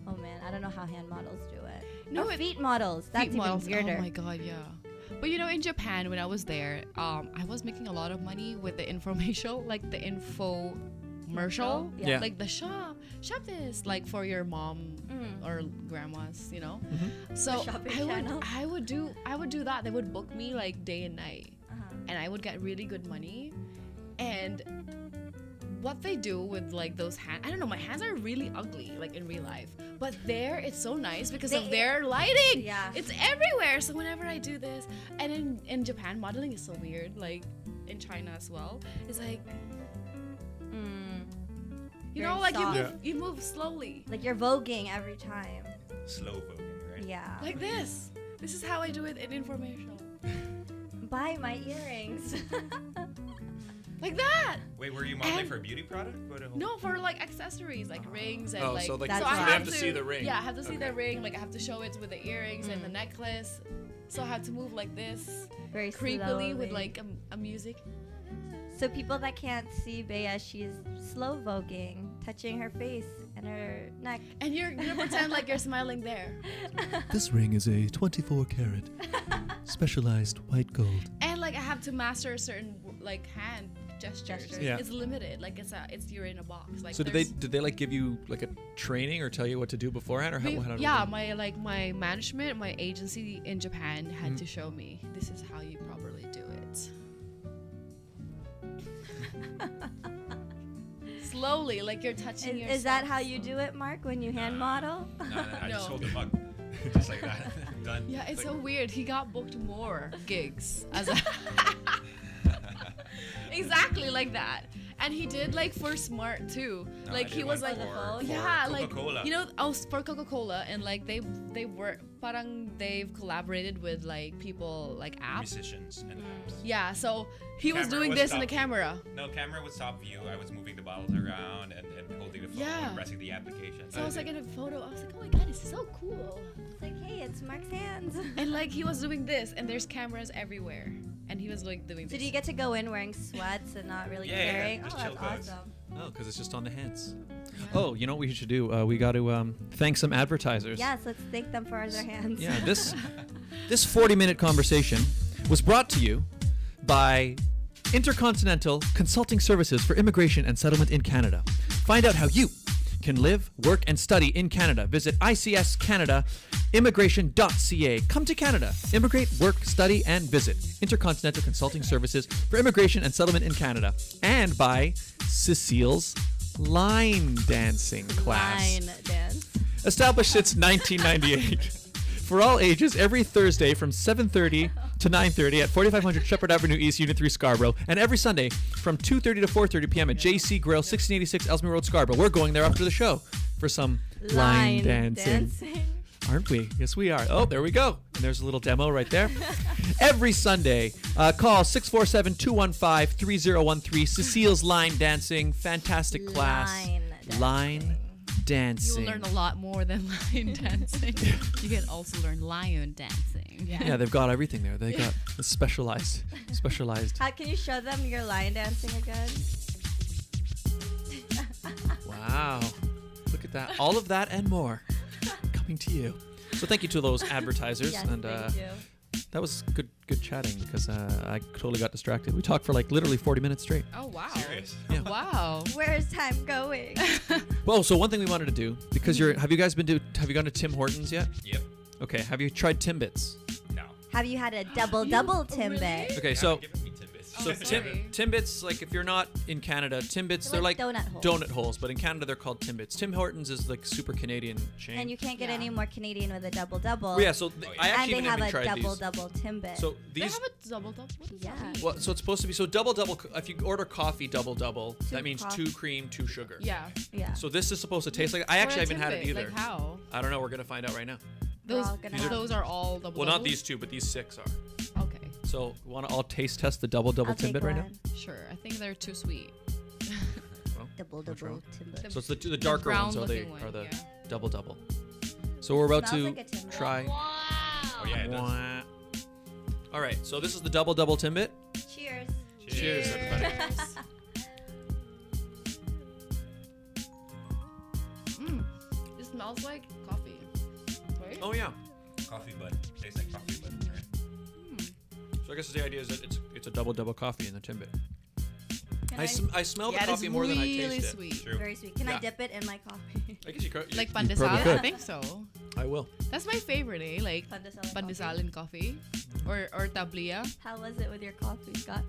Oh man, I don't know how hand models do it. No, No, it- feet models. That's Feet even models. weirder. Oh my god, yeah. But you know, in Japan, when I was there, I was making a lot of money with the infomercial, like the infomercial, Yeah. like the shop this, like for your mom or grandmas, you know. So shopping I channel. would do that. They would book me like day and night, Uh-huh. and I would get really good money. And what they do with like those hands, I don't know, my hands are really ugly like in real life, but there it's so nice because of their lighting. Yeah. It's everywhere. So whenever I do this, and in Japan, modeling is so weird, like in China as well, it's like, you Very know, like soft. you move slowly, Like you're voguing every time. Slow voguing, right? Yeah. like this is how I do it in informational, Buy my earrings. like that. Wait, were you modeling And- for a beauty product? No, for like accessories, like rings and Oh, like. so like That's so why. they I have to see the ring. Yeah, I have to see the Okay. ring. Like I have to show it with the earrings and the necklace. So I have to move like this, Very creepily with slowly. like a music. So people that can't see Bea, she's slow voguing, touching her face and her neck. And you're gonna pretend like you're smiling there. This ring is a 24 karat specialized white gold. And like I have to master a certain like hand gestures. Yeah. It's limited. Like you're in a box. Like So did they like give you like a training or tell you what to do beforehand or how did it yeah, work? my management, my agency in Japan had to show me this is how you properly do it. Slowly, like you're touching yourself. Is that how you do it, Mark, when you hand model? No, I just No. hold the mug. Just like that. Done. Yeah, it's so like, weird. He got booked more gigs as a exactly like that, and he did like for Smart too. No, like I he did was one like, for yeah, like Coca-Cola. you know, for Coca-Cola, and like they were parang they've collaborated with like people like apps. musicians and apps. Yeah, so he was Camera doing was this in the top. camera. No, camera was top view. I was moving the bottles around and holding the phone, Yeah. pressing the application. So I was like in a photo. I was like, oh my god, it's so cool. It's like, hey, it's Mark's hands. And like he was doing this, and there's cameras everywhere, and he was like doing So this. do you get to go in wearing sweats and not really Yeah, caring? just Oh, chill that's clothes. awesome. Oh, because it's just on the hands. Oh, you know what we should do? We got to thank some advertisers. Yes, let's thank them for their hands. Yeah, this 40-minute conversation was brought to you by Intercontinental Consulting Services for Immigration and Settlement in Canada. Find out how you can live, work, and study in Canada. Visit icscanadaimmigration.ca. Come to Canada. Immigrate, work, study, and visit. Intercontinental Consulting Services for Immigration and Settlement in Canada. And by Cecile's line dancing class. Line dance. Established since 1998. For all ages, every Thursday from 7:30 to 9:30 at 4500 Shepherd Avenue East, Unit 3, Scarborough. And every Sunday from 2:30 to 4:30 p.m. at JC Grill, 1686 Ellesmere Road, Scarborough. We're going there after the show for some line dancing. Aren't we? Yes, we are. Oh, there we go. And there's a little demo right there. Every Sunday, call 647-215-3013. Cecile's line dancing. Fantastic class. Line You dancing. will learn a lot more than lion dancing. You can also learn lion dancing. Yeah, they've got everything there. They got the specialized. Can you show them your line dancing again? Wow. Look at that. All of that and more coming to you. So thank you to those advertisers. Yes, and thank you. that was good chatting because I totally got distracted. We talked for like literally 40 minutes straight. Oh wow. Serious? Yeah. Wow. Where's time going? Well, so one thing we wanted to do because have you gone to Tim Hortons yet? Yep. Okay. Have you tried Timbits? No. Have you had a double Timbit? Okay, They so haven't given me tidbits. so sorry. Timbits, like if you're not in Canada, Timbits they're like donut holes. but in Canada they're called Timbits. Tim Hortons is like super Canadian chain. And you can't get Yeah. any more Canadian with a double. Well, yeah, so I And actually they even have haven't a tried these. double Timbit. So They these have a double. What does Yeah. that mean? well, so it's supposed to be double. If you order coffee double, that means coffee. 2 cream, 2 sugar. Yeah. yeah. So this is supposed to taste like. I actually Or a haven't had it Timbit, either. Like how? I don't know. We're gonna find out right now. We're Those, all gonna have- those are all double. Well, not doubles? these 2, but these 6 are. Okay. So want to all taste test the double I'll take Timbit right now? one. Sure. I think they're too sweet. Well, Double What's wrong? Timbit. so it's the darker ones are the brown-looking one, the yeah. double. So we're about Smells to like a Timbit. try. Oh yeah, it does. Wah. All right, so this is the double Timbit. Cheers. Cheers, everybody. It smells like coffee. Right? Oh yeah. Coffee bud. Tastes like coffee bud. Right? So I guess the idea is that it's a double coffee in the Timbit. Can I smell the Yeah, it is coffee more than I really taste it. sweet. True. Very sweet. Can Yeah. I dip it in my coffee? I guess you could. Like you probably pandesal? could. I think so. I will. That's my favorite, eh? Like Pandesal pandesal in coffee. Or tablia. How was it with your coffee, Scott?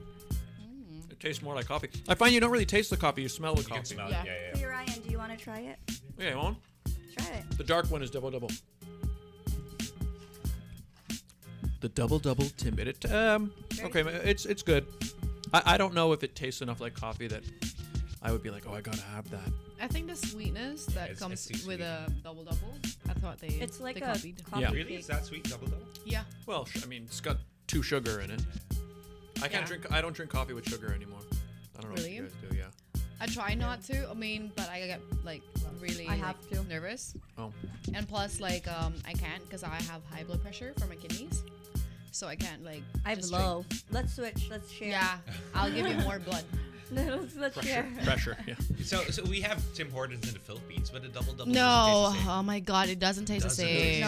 It tastes more like coffee. I find you don't really taste the coffee; you smell the You can coffee. smell Yeah. it. Yeah, yeah. Hey Ryan, do you want to try it? Okay, on. Try it. The dark one is double. The double Timbit. Okay, it's good. I don't know if it tastes enough like coffee that I would be like, oh, I gotta have that. I think the sweetness that It's comes too with sweet. a double. I thought they It's like they a copied. coffee Yeah. Really? cake. Is that sweet? Double? Yeah. Well, I mean, it's got 2 sugar in it. I don't drink coffee with sugar anymore. I don't know Really? if you guys do. Yeah. I try not to. I mean, but I get like really I have like, to. nervous. Oh. And plus, like I can't because I have high blood pressure for my kidneys, so I can't like. I have just low. Let's switch. Let's share. Drink. Yeah, I'll give you more blood. let's share. Pressure. Yeah. So we have Tim Hortons in the Philippines, but the double No, doesn't taste the same. oh my god, it doesn't taste Doesn't the taste same. the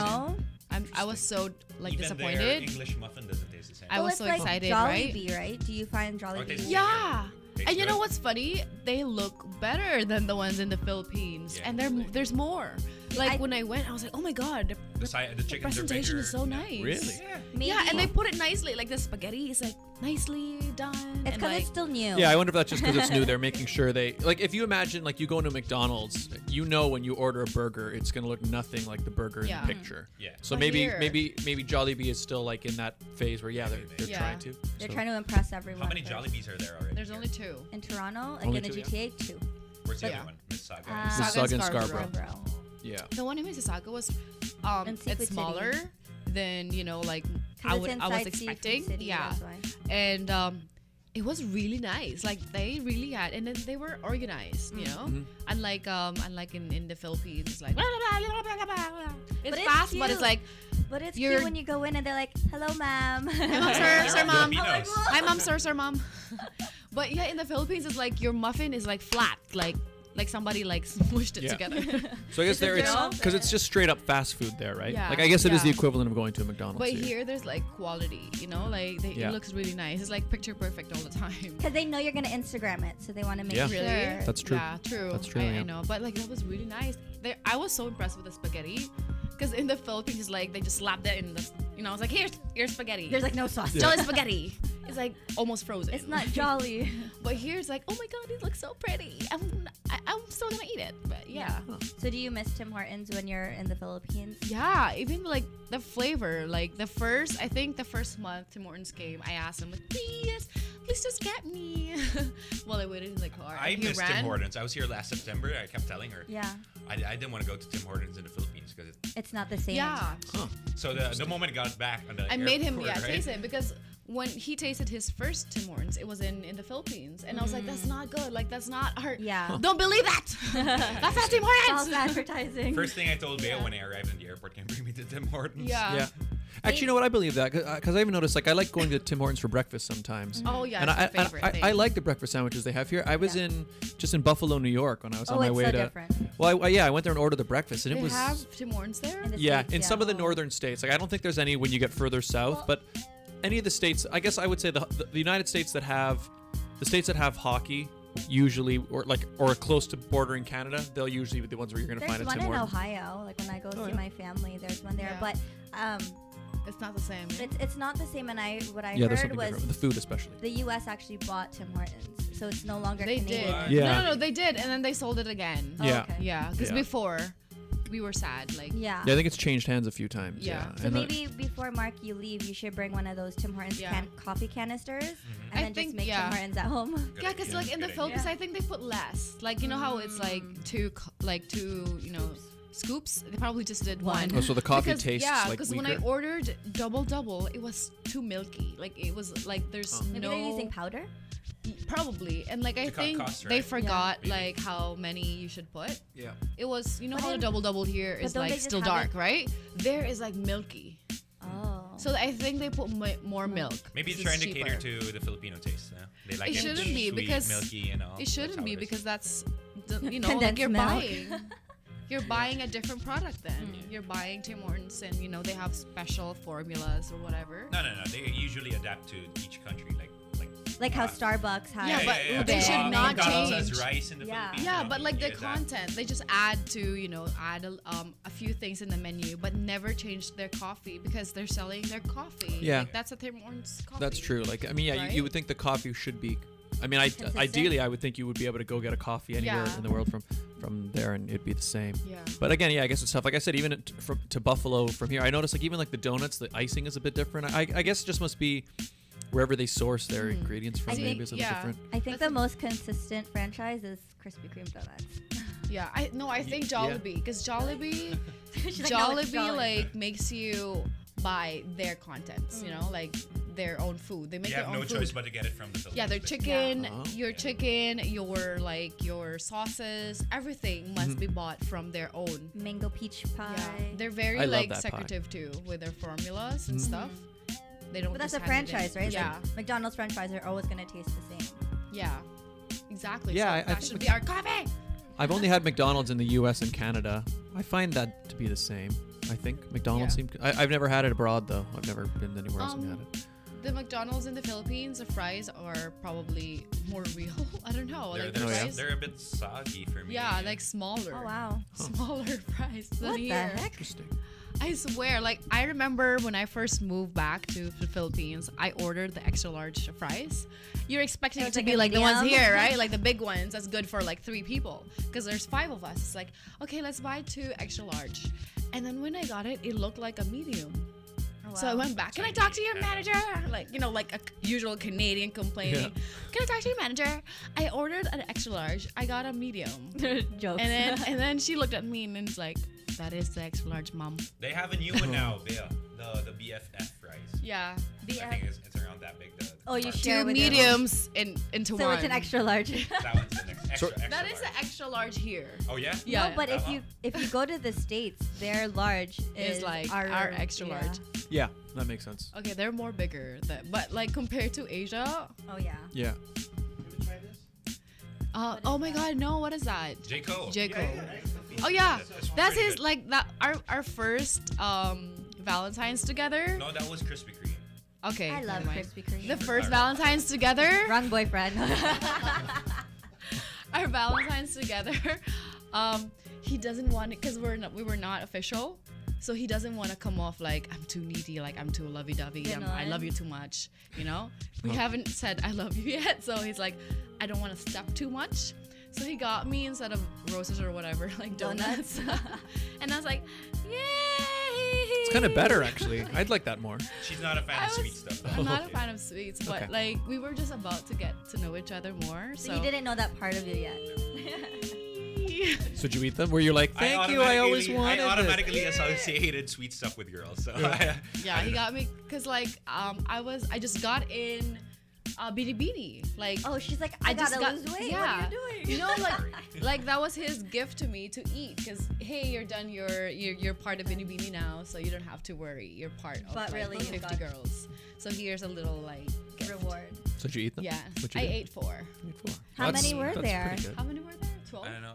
No. I was so like Even their disappointed. English muffin doesn't taste the same. I Well, was it's so like excited, right? Jollibee, right? Do you find Jollibee? tastes Yeah. Tastes And you know good. what's funny? They look better than the ones in the Philippines, Yeah, and really. there's more. Like when I went, I was like, oh my god, The chickens are presentation bigger. is so nice. Really? Maybe. Yeah, and they put it nicely. Like the spaghetti is like nicely done. It's and because like, it's still new. Yeah, I wonder if that's just because it's new. They're making sure they like. If you imagine like you go into McDonald's, you know when you order a burger, it's gonna look nothing like the burger in Yeah. the picture. Yeah. So But maybe here- maybe Jollibee is still like in that phase where they're Yeah. trying to. They're So- trying to impress everyone. How many first. Jollibees are there already? there's only 2. In Toronto, like Only in the 2, yeah. GTA, 2. Where's the Yeah. other one? Miss Saga. Mississauga and Scarborough. Scarborough. Yeah. The one in Mississauga was In Seafood it's smaller City. than like 'Cause I it's was inside Seafood expecting. City, Yeah. that's why. And it was really nice. Like they really had, and then they were organized, you know. Unlike in the Philippines, like it's it's fast, but it's cute. like But it's You're- cute when you go in and they're like, "Hello, ma'am." hi mom, sir, mom. Filipinos. Hi mom, sir, mom. But yeah, in the Philippines, it's like your muffin is like flat, like somebody like smushed it Yeah. together. So I guess there it's there? because it's just straight up fast food there, right? Yeah, Like I guess it is the yeah. equivalent of going to a McDonald's. But here, there's like quality, you know, like Yeah. it looks really nice. It's like picture perfect all the time. Because they know you're gonna Instagram it, so they want to make Yeah. sure. Really? That's true. Yeah, true. That's true, I yeah. know, but like that was really nice. I was so impressed with the spaghetti, because in the Philippines, it's like they just slapped it in the, I was like, here's spaghetti. There's like no sauce. Jolly spaghetti. It's like almost frozen. It's not jolly. But here it's like, oh my god, it looks so pretty. I'm still gonna eat it. But yeah. So do you miss Tim Hortons when you're in the Philippines? Yeah, even like the flavor, like the first month Tim Hortons came, I asked him, like, please just get me. While I waited in the car. I He missed ran. Tim Hortons. I was here last September. I kept telling her. Yeah. I didn't want to go to Tim Hortons in the Philippines because It's not the same. Yeah. so the moment I got back on the I made him airport, right? taste it, because when he tasted his first Tim Hortons, it was in the Philippines, and I was like, that's not good. Like that's not our. Yeah. Don't believe that. That's not Tim False Hortons. advertising. First thing I told Bea when I arrived in the airport, can you bring me to Tim Hortons? Yeah. Yeah. Actually, you know what? I believe that because I even noticed like I like going to Tim Hortons for breakfast sometimes. Oh yeah, And it's my favorite thing. I like the breakfast sandwiches they have here. I was just in Buffalo, New York when I was on my it's way so to. different. Well, I went there and ordered the breakfast, and They it was. have Tim Hortons there. In the Yeah, States, in some of the Oh. northern states. Like I don't think there's any when you get further south, Well, but any of the states, I guess I would say the United States that have hockey usually or close to bordering Canada, they'll usually be the ones where you're going to find a There's Tim one in Hortons. Ohio. Like when I go see yeah. my family, there's one there. Yeah. But It's not the same. it's not the same. And what I Yeah, there's heard something was different with the food, especially. the U.S. actually bought Tim Hortons, so it's no longer They Canadian. did. Yeah. No, they did, and then they sold it again. Oh, Yeah. okay. Yeah, because Yeah. before we were sad. Like, Yeah. Yeah, I think it's changed hands a few times. Yeah. So And, maybe before Mark you leave, you should bring one of those Tim Hortons Yeah. coffee canisters, and I then just think- make yeah. Tim Hortons at home. Good yeah, because idea. like in the Good Philippines, idea. I think they put less. Like, you know how it's like two scoops. They probably just did one. Oh, so the coffee Because- tastes yeah, like because when I weaker? ordered double, it was too milky. Like it was like there's Maybe no they're using powder. probably, and like I To cut think costs, they right? forgot Yeah. like how many you should put. Yeah. It was how then- the double here but is don't they like just still have dark, it- right? There is like milky. Oh. So I think they put more milk. Maybe it's 'cause trying to cheaper. cater to the Filipino taste. No? They like It shouldn't be sweet, because milky, and all. It That's shouldn't how be it is. because that's like Condensed you're milk. buying. You're buying a different product then. You're buying Tim Hortons and they have special formulas or whatever. No. They usually adapt to each country, Like how Starbucks has. Yeah, but they ube. should not McDonald's change. has rice in the Yeah. Philippines. Yeah, you know, but like they their adapt. content, they just add a few things in the menu, but never change their coffee because they're selling their coffee. Yeah. Like, that's a Tim Hortons coffee. That's true. Like, I mean, yeah, Right? you would think the coffee should be. I mean, Consistent. ideally, I would think you would be able to go get a coffee anywhere Yeah. in the world from there, and it'd be the same. Yeah. But again, yeah, I guess it's tough. Like I said, even to Buffalo from here, I noticed like even like the donuts, the icing is a bit different. I guess it just must be wherever they source their ingredients from. I think- Maybe it's a little yeah. different. I think the most consistent franchise is Krispy Kreme donuts. Yeah, I think Jollibee because Jollibee She's like, no, it's Jollibee Jolly. like makes you buy their contents, like their own food. They make You their have own no food. choice but to get it from the Philippines. Yeah, their chicken, Oh. your chicken, your sauces, everything must be bought from their own. Mango peach pie. Yeah, they're very I love like that pie. secretive too with their formulas and stuff. They don't. But that's just a hand it in. franchise, right? It's Yeah, Like McDonald's french fries are always going to taste the same. yeah, exactly. Yeah, so I that think should be our coffee. I've only had McDonald's in the U.S. and Canada. I find that to be the same. I think McDonald's Yeah. I've never had it abroad though. I've never been anywhere else and had it. The McDonald's in the Philippines, the fries are probably more real. I don't know. They're, Like they're, the yeah. fries. they're a bit soggy for me. Yeah, like smaller. Oh, wow. Smaller fries than What the here. heck? Interesting. I swear, like I remember when I first moved back to the Philippines, I ordered the extra large fries. You're expecting It it was to like be a like the ones medium. here, right? Like the big ones. That's good for like 3 people because there's 5 of us. It's like, okay, let's buy 2 extra large. And then when I got it, it looked like a medium. Oh, So I wow. went back. Can I talk to your manager? Like like a usual Canadian complaining. Can I talk to your manager? I ordered an extra large. I got a medium. Jokes. And then she looked at me and it's like, that is the extra large, mom. They have a new one now, Bea. The BFF fries. Yeah. I think it's around that big. Oh, you carton. share 2 with your- mediums into So one. it's an extra large. That one's the next extra, extra That is large. the extra large here. Oh yeah. Yeah. No, but that if you go to the States, their large is like our extra yeah. large. Yeah, that makes sense. Okay, they're more bigger, but like compared to Asia, Oh yeah. Yeah. oh my God, no, what is that? J. Cole. J. Cole. Yeah. Oh yeah, That's that's pretty his good. like that. Our first Valentine's together. No, that was Krispy Kreme. Okay, I love never mind. Krispy Kreme. The first Valentine's together. Wrong boyfriend. Our Valentine's together. He doesn't want it because we were not official. So he doesn't want to come off like I'm too needy, like I'm too lovey-dovey, I love you too much, We haven't said I love you yet, so he's like, I don't want to step too much. So he got me instead of roses or whatever, like donuts. And I was like, yay! It's kind of better actually. I'd like that more. She's not a fan of sweet stuff. Though. I'm not a fan of sweets, but Okay. like we were just about to get to know each other more. So you didn't know that part of you yet. So did you eat them? Were you like, thank you, I always wanted I this. automatically associated sweet stuff with girls. So Yeah, he got me because like I just got in Bidi Like Oh, she's like, I I just gotta got- lose weight. yeah. What are you doing? like that was his gift to me to eat because hey, you're done. You're part of Bini now, so you don't have to worry. You're part of But like, really, you 50 got- girls. So here's a little like gift. Reward. So did you eat them? Yeah, What'd you I do? ate 4. You ate 4. How many were that's there? pretty good. How many were there? 12. I don't know.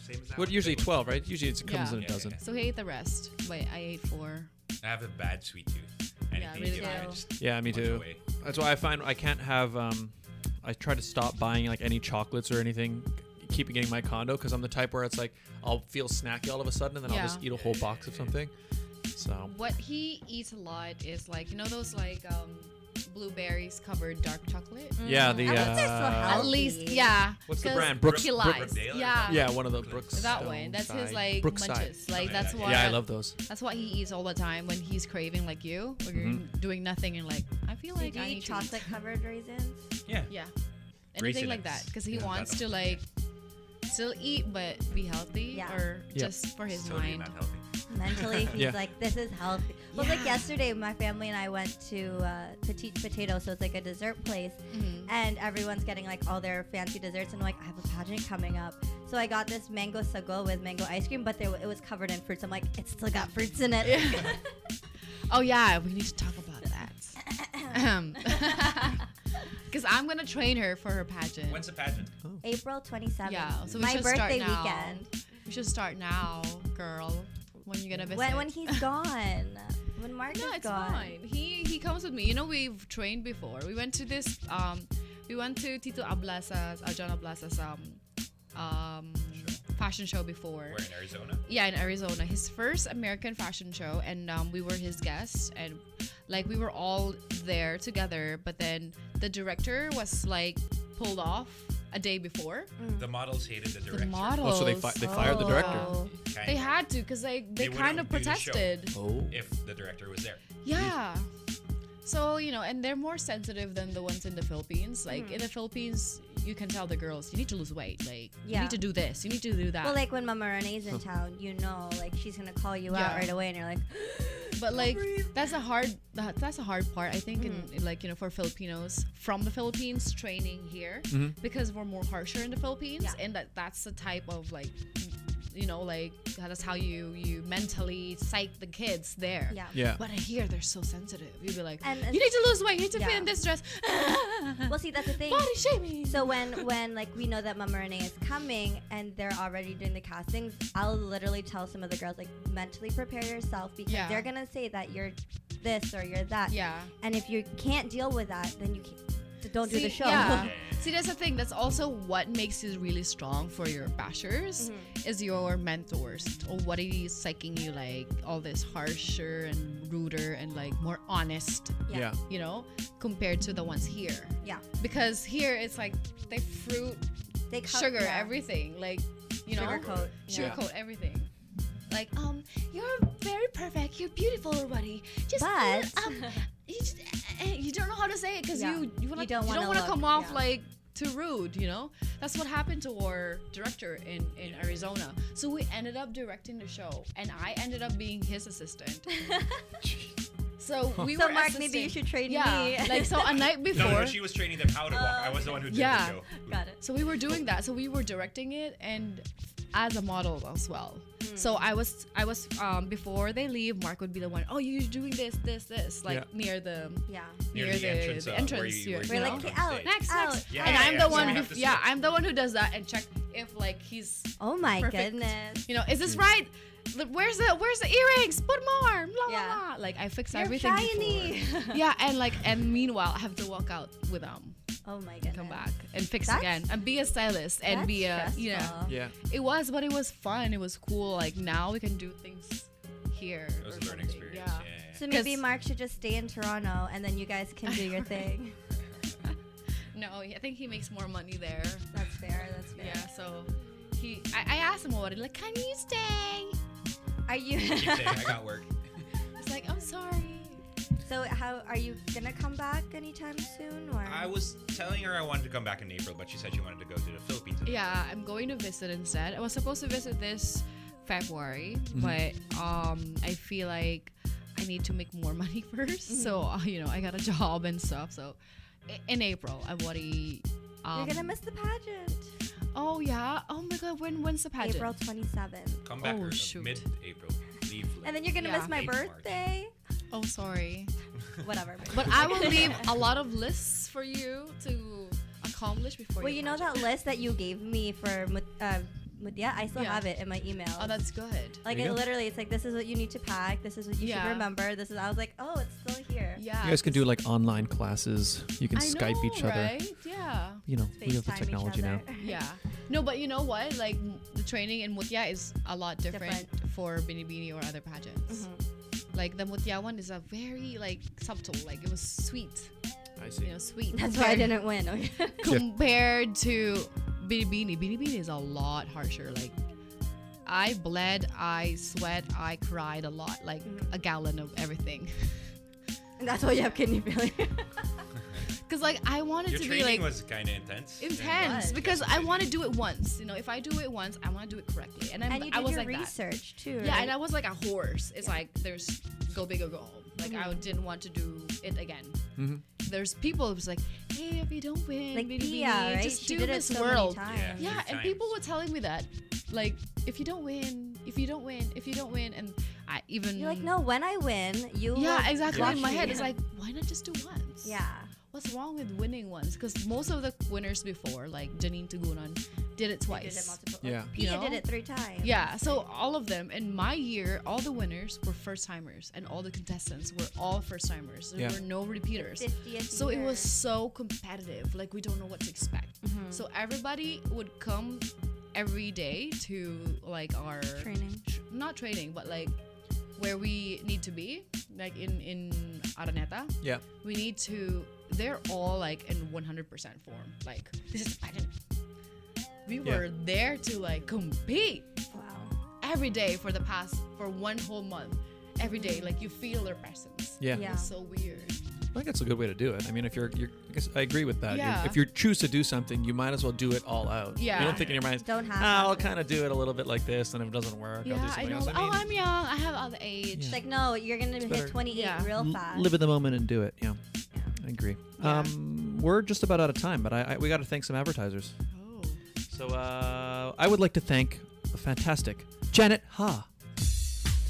Same as that. What one. usually 12, right? Usually it comes Yeah. in a dozen. So he ate the rest, but I ate 4. I have a bad sweet tooth, and Yeah, anything. really you buy, do. just Yeah, me punch too. away. That's why I find I can't have. I try to stop buying like any chocolates or anything, keeping it in my condo because I'm the type where it's like I'll feel snacky all of a sudden and then I'll Yeah. just eat a whole box of something. So What he eats a lot is like, you know those like blueberries covered dark chocolate. yeah, the I think they're so At healthy. least, yeah. What's the 'cause brand? Brooks- He lies. Brookdale or Yeah. something? yeah, one of the Brooks. That one. That's his like Brookside. munches. Like that's what. Yeah, I love those. That's what he eats all the time when he's craving like you, or you're doing nothing and like I feel like Do I you need eat to eat. chocolate covered raisins? Yeah. Yeah. Anything like Raisinets. that because he Yeah, wants that to one. like still eat but be healthy Yeah. or Yep. just for his Totally mind. not healthy. Mentally, he's Yeah. like, this is healthy. Well, like yesterday, my family and I went to Petite Potato, so it's like a dessert place, and everyone's getting like all their fancy desserts, and I'm like, I have a pageant coming up, so I got this mango sago with mango ice cream, but it was covered in fruits. I'm like, it's still got fruits in it. Oh yeah, we need to talk about that. Because I'm gonna train her for her pageant. When's the pageant? April 27th. Yeah, so we my should birthday start now. weekend. We should start now, girl. When you gonna visit? When he's gone. When Mark No, is it's gone. fine. He comes with me. You know, we've trained before. We went to this we went to Tito Ablasa's John Ablasa's fashion show before. Where in Arizona? Yeah, in Arizona. His first American fashion show, and we were his guests, and like we were all there together. But then the director was like pulled off a day before. The models hated the The director. models. Oh, so they fired the director. Oh. Kind They had to because they wouldn't kind of do the show protested. Oh. if the director was there. Yeah. So, you know, and they're more sensitive than the ones in the Philippines. Like, in the Philippines, you can tell the girls, you need to lose weight. Like, you Yeah. need to do this. You need to do that. Well, like when Mama Renee's in town, you know, like she's gonna call you out Yeah. right away, and you're like, but, like, that's a hard part, I think, in like, you know, for Filipinos from the Philippines training here. Because we're more harsher in the Philippines. Yeah. And that's the type of, like, you know, like, that's how you mentally psych the kids there. Yeah. Yeah. But here, they're so sensitive. You'd be like, And- you need to lose weight. You need to fit Yeah. in this dress. well, see, that's the thing. Body shaming. So when like we know that Mama Renee is coming and they're already doing the castings, I'll literally tell some of the girls like mentally prepare yourself because Yeah. they're gonna say that you're this or you're that. Yeah. And if you can't deal with that, then you don't do the show. Yeah. See, that's the thing. That's also what makes you really strong for your bashers is your mentors or what is psyching you like all this harsher and ruder and like more honest, Yeah. you know, compared to the ones here. Yeah. Because here it's like they fruit, They cut- sugar, yeah. everything. Like, you know, Sugarcoat. Yeah. sugarcoat everything. Like, you're very perfect. You're beautiful already. Just, But- you don't know how to say it because Yeah. you You don't want wanna to come look, off yeah. like too rude, you know? That's what happened to our director in Arizona. So we ended up directing the show, and I ended up being his assistant. So we So were Mark, maybe you assisting- should train yeah, me. like so a night before. No, she was training them how to walk. I was the one who did Yeah. the show. Got it. So we were doing that. So we were directing it and as a model as well. So I was before they leave, Mark would be the one. Oh, you're doing this, like Yeah. near the Yeah. Near the entrance, the where entrance. you- where you you We're know? like, walk "Get on out, stage. next, out, next. Yeah, and yeah, I'm yeah. the So one. we have to Yeah, switch. I'm the one who does that and check if like he's Oh my perfect. goodness. You know, is this right? Where's the earrings? Put more. Blah, Yeah. blah, blah. Like I fix You're everything. shiny. before. Yeah, and meanwhile I have to walk out with them, Oh my goodness. come back and fix That's- again, and be a stylist and That's be a stressful. Yeah. It was, but it was fun. It was cool. Like now we can do things here. It was or a learning something. experience. Yeah. Yeah. So maybe 'Cause- Mark should just stay in Toronto and then you guys can do your thing. No, I think he makes more money there. That's fair. That's fair. Yeah. So I asked him about it. Like, can you stay? Are you? Keep saying, I got work. It's like, I'm sorry. So how are you gonna come back anytime soon or? I was telling her I wanted to come back in April, but she said she wanted to go to the Philippines. Yeah, I'm going to visit instead. I was supposed to visit this February, but I feel like I need to make more money first. So you know, I got a job and stuff. So in April, I'm already. You're gonna miss the pageant. Oh yeah. Oh my God. When's the pageant? April 27th. Come back Oh, or shoot. mid-April. Leave. And then you're gonna Yeah. miss my Late March. birthday. Oh, sorry. Whatever. But I will leave a lot of lists for you to accomplish before. Well, your you know that pageant. list that you gave me for Mutia? I still Yeah. have it in my email. Oh, that's good. like There you it go. literally, it's like this is what you need to pack. This is what you Yeah. should remember. This is. I was like, oh, it's still here. Yeah. You guys can do like online classes. You can I Skype know, each other. right? Yeah. You know, we have the FaceTime each technology now. other. Yeah. No, but you know what? Like the training in Mutya is a lot different for Binibini or other pageants. Like the Mutya one is a very like subtle. Like it was sweet. I see. You know, sweet. That's why I didn't win. Okay. Compared to Binibini. Binibini is a lot harsher. Like I bled, I sweat, I cried a lot. Like a gallon of everything. And that's why you have kidney failure. Because like I wanted Your to be training like was kind of intense. was. Because I want to do it once. You know, if I do it once, I want to do it correctly. And And you I did was your like that. research too, right? Yeah, and I was like a horse. It's like there's go big or go home. Like I didn't want to do it again. There's people who's like, hey, if you don't win, like Binibini, Pia, right? just She do did it Miss so World. many times. Yeah, Many and times. people were telling me that, like, if you don't win, if you don't win, if you don't win, and I even You're like, no, when I win, you Yeah, exactly. watch In my me. head, it's like, why not just do once? Yeah. What's wrong with winning once? Because most of the winners before, like Janine Tugunan, did it They twice. did it multiple. Yeah. Pia You know? did it 3 times. Yeah, so all of them in my year, all the winners were first timers, and all the contestants were all first timers. There Yeah. were no repeaters. 50th So it year. was so competitive. Like we don't know what to expect. So everybody would come every day to like our Training. not training, but like where we need to be, like in Araneta. Yeah. We need to. They're all like in 100% form. Like this is pageant. We Yeah. were there to like compete Wow. every day for one whole month. Every day, like you feel their presence. Yeah. Yeah. It's so weird. I think that's a good way to do it. I mean, if you're I guess I agree with that. Yeah. If you choose to do something, you might as well do it all out. Yeah. You don't think in your mind, Don't have I'll to." kind of do it a little bit like this, and if it doesn't work, I'll do Yeah, I something know. else. Oh, I'm young. I have all the age. It's like, no, you're going to hit better. 28 Yeah. real fast. live in the moment and do it. Yeah. I agree. Yeah. We're just about out of time, but we got to thank some advertisers. Oh. So I would like to thank the fantastic Janet Ha.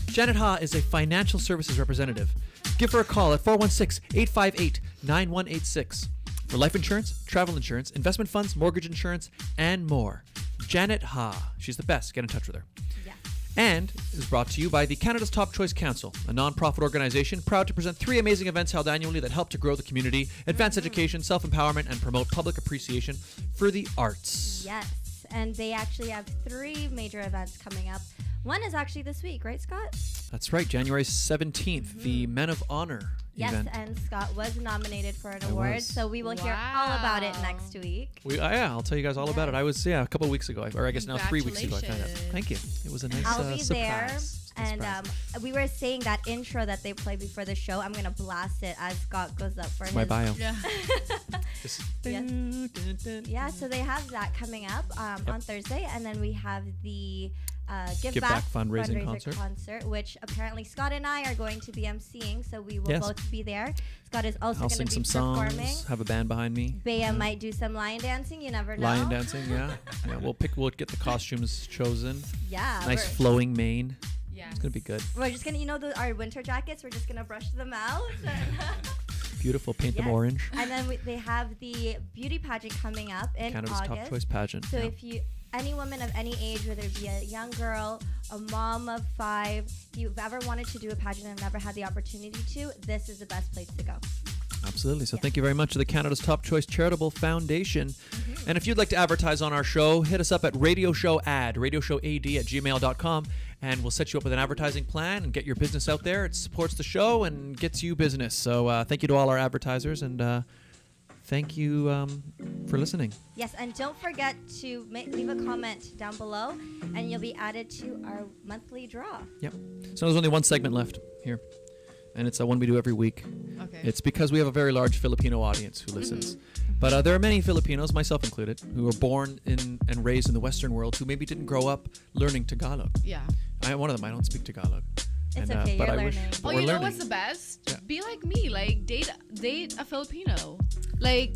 Janet Ha is a financial services representative. Give her a call at 416-858-9186 for life insurance, travel insurance, investment funds, mortgage insurance, and more. Janet Ha. She's the best. Get in touch with her. Yeah. And is brought to you by the Canada's Top Choice Council, a non-profit organization proud to present 3 amazing events held annually that help to grow the community, advance education, self-empowerment, and promote public appreciation for the arts. Yes. And they actually have 3 major events coming up. One is actually this week, right, Scott? That's right, January 17th, the Men of Honor Yes, event. and Scott was nominated for an I award, was. so we will hear all about it Wow. next week. Yeah, I'll tell you guys all about it. I was, a couple of weeks ago, or I guess now 3 weeks ago I found out. Congratulations. Thank you. It was a nice I'll be there, surprise. and we were saying that intro that they play before the show. I'm gonna blast it as Scott goes up for My his bio. Yeah. Just Yes. Yeah, so they have that coming up on Thursday, and then we have the Give Back fundraising fundraiser concert. which apparently Scott and I are going to be emceeing, so we will Yes. both be there. Scott is also I'll going sing to be some performing. songs, have a band behind me. Bea might do some lion dancing. You never know. Lion dancing, yeah. Yeah, we'll get the costumes chosen. Yeah. Nice flowing mane. Yeah. It's gonna be good. We're just gonna, our winter jackets. We're just gonna brush them out. Beautiful. Paint them Yes. orange. And then they have the beauty pageant coming up in Canada's August. Top Choice pageant. So yeah. if any woman of any age, whether it be a young girl, a mom of 5, if you've ever wanted to do a pageant and never had the opportunity to, this is the best place to go. Absolutely. So thank you very much to the Canada's Top Choice Charitable Foundation. And if you'd like to advertise on our show, hit us up at radioshowad@gmail.com, and we'll set you up with an advertising plan and get your business out there. It supports the show and gets you business. So thank you to all our advertisers, and thank you for listening. Yes, and don't forget to leave a comment down below, and you'll be added to our monthly draw. Yep. So there's only one segment left here, and it's one we do every week. Okay. It's because we have a very large Filipino audience who listens. But there are many Filipinos, myself included, who were born in and raised in the Western world who maybe didn't grow up learning Tagalog. Yeah. I'm one of them. I don't speak Tagalog. It's okay, but you're I wish learning. Oh, we're you know learning. what's the best? Yeah. Be like me. Like date a Filipino. Like,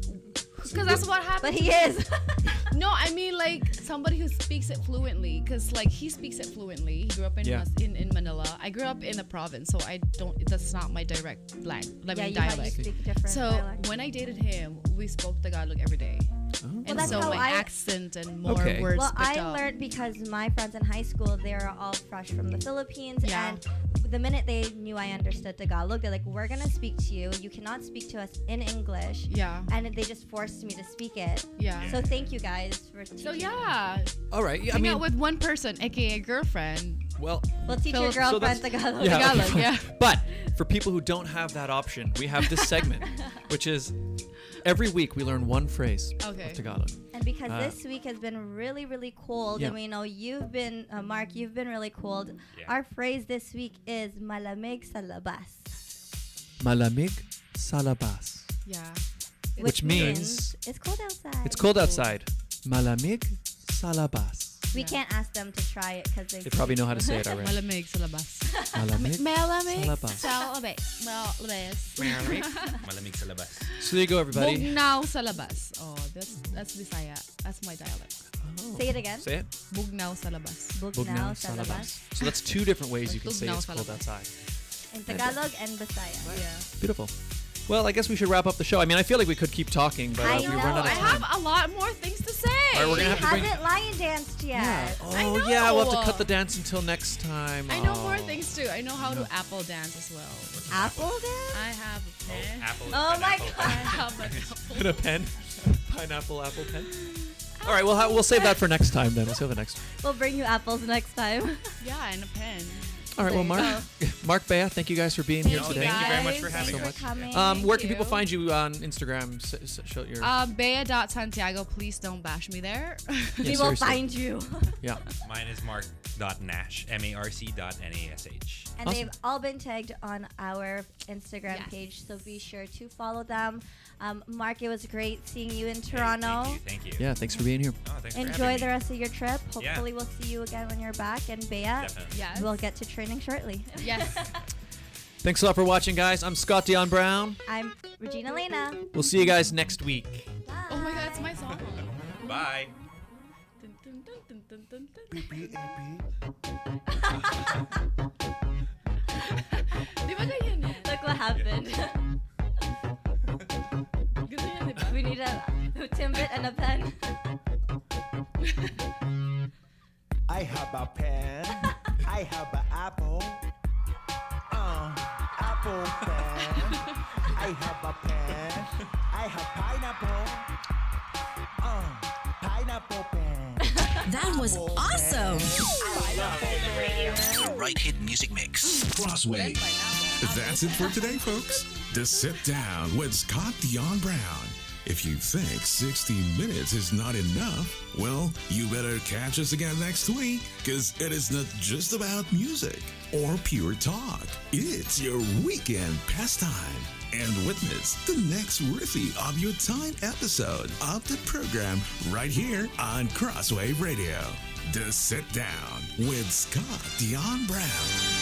because that's what happened. But he is. No, I mean like somebody who speaks it fluently. Because like he speaks it fluently. He grew up in Yeah. in Manila. I grew up in the province, so I don't. That's not my direct Yeah, you dialect. speak different So dialect. when I dated him, we spoke Tagalog every day. Oh. and that's so how my I- accent and more Okay. words. Well, I picked up. learned because my friends in high school, they are all fresh from the Philippines. Yeah. And the minute they knew I understood Tagalog, they're like, we're going to speak to you. You cannot speak to us in English. Yeah. And they just forced me to speak it. Yeah. So thank you guys for teaching So me. yeah, All right. Yeah, I hang mean, out with one person, aka girlfriend. well, We'll teach your So girlfriend that's- Tagalog. yeah, Tagalog, okay. yeah. But for people who don't have that option, we have this segment, which is every week we learn one phrase Okay. of Tagalog. And because Uh, this week has been really, really cold, Yeah. and we know you've been, Mark, you've been really cold. Yeah. Our phrase this week is malamig sa labas. Malamig sa labas. Yeah. Which means it's cold outside. it's cold outside. Malamig sa labas. We Yeah. can't ask them to try it because They probably know how to say it already. Malamig sa labas. Malamig Malamig sa labas. sa labas. Malamig sa labas. So there you go, everybody. Bugnaw sa labas. Oh, that's Bisaya. That's my dialect. Say it again. Say it. Bugnaw sa labas. Bugnaw sa labas. So that's two different ways you can say Bugnaw it's sa cold labas. outside. In Tagalog and Bisaya. Yeah. Beautiful. Well, I guess we should wrap up the show. I mean, I feel like we could keep talking, but I we know. run out of I time. have a lot more things to say. All right, we're She gonna have to bring. hasn't lion danced yet. Oh I yeah, we'll have to know. cut the dance until next time. I know Oh. more things too. I know how to apple dance as well. Apple dance? I have a pen. Apple. Oh my pineapple. I god. have an apple. And a pen, pineapple apple pen. All right, we'll save that for next time then. We'll save the next. We'll bring you apples next time. Yeah, and a pen. All right, well, There you Mark, Bea, thank you guys for being here No, today. thank you very much for Thanks having for us. coming. Where Thank can people you. find you on Instagram? Show your. Bea.Santiago, please don't bash me there. We Yeah, will seriously. find you. Yeah. Mine is mark.nash. marc.nash. And Awesome. they've all been tagged on our Instagram Yes. page, so be sure to follow them. Mark, it was great seeing you in Toronto. Thank you. Yeah, thanks for being here. Oh, thanks for Enjoy having the me. rest of your trip. Yeah. Hopefully, we'll see you again when you're back. And Bea, Definitely. Yes. we'll get to training shortly. Yes. Thanks a lot for watching, guys. I'm Scott Dion Brown. I'm Regina Lena. We'll see you guys next week. Oh my god, it's my song. Bye. Dun, dun, dun, dun, dun, dun. Di ba ganyan yan? Look what happened. Ganyan yan, di ba? We need a timbit and a pen. I have a pen. I have an apple. Apple pen. I have a pen. I have pineapple. Pineapple pen. That was awesome. The right hit music mix. Crossway. That's it for today, folks. To sit down with Scott Dion Brown. If you think 60 minutes is not enough, well, you better catch us again next week, because it is not just about music or pure talk. It's your weekend pastime. And witness the next worthy of your time episode of the program right here on Crossway Radio. The Sit Down with Scott Dion Brown.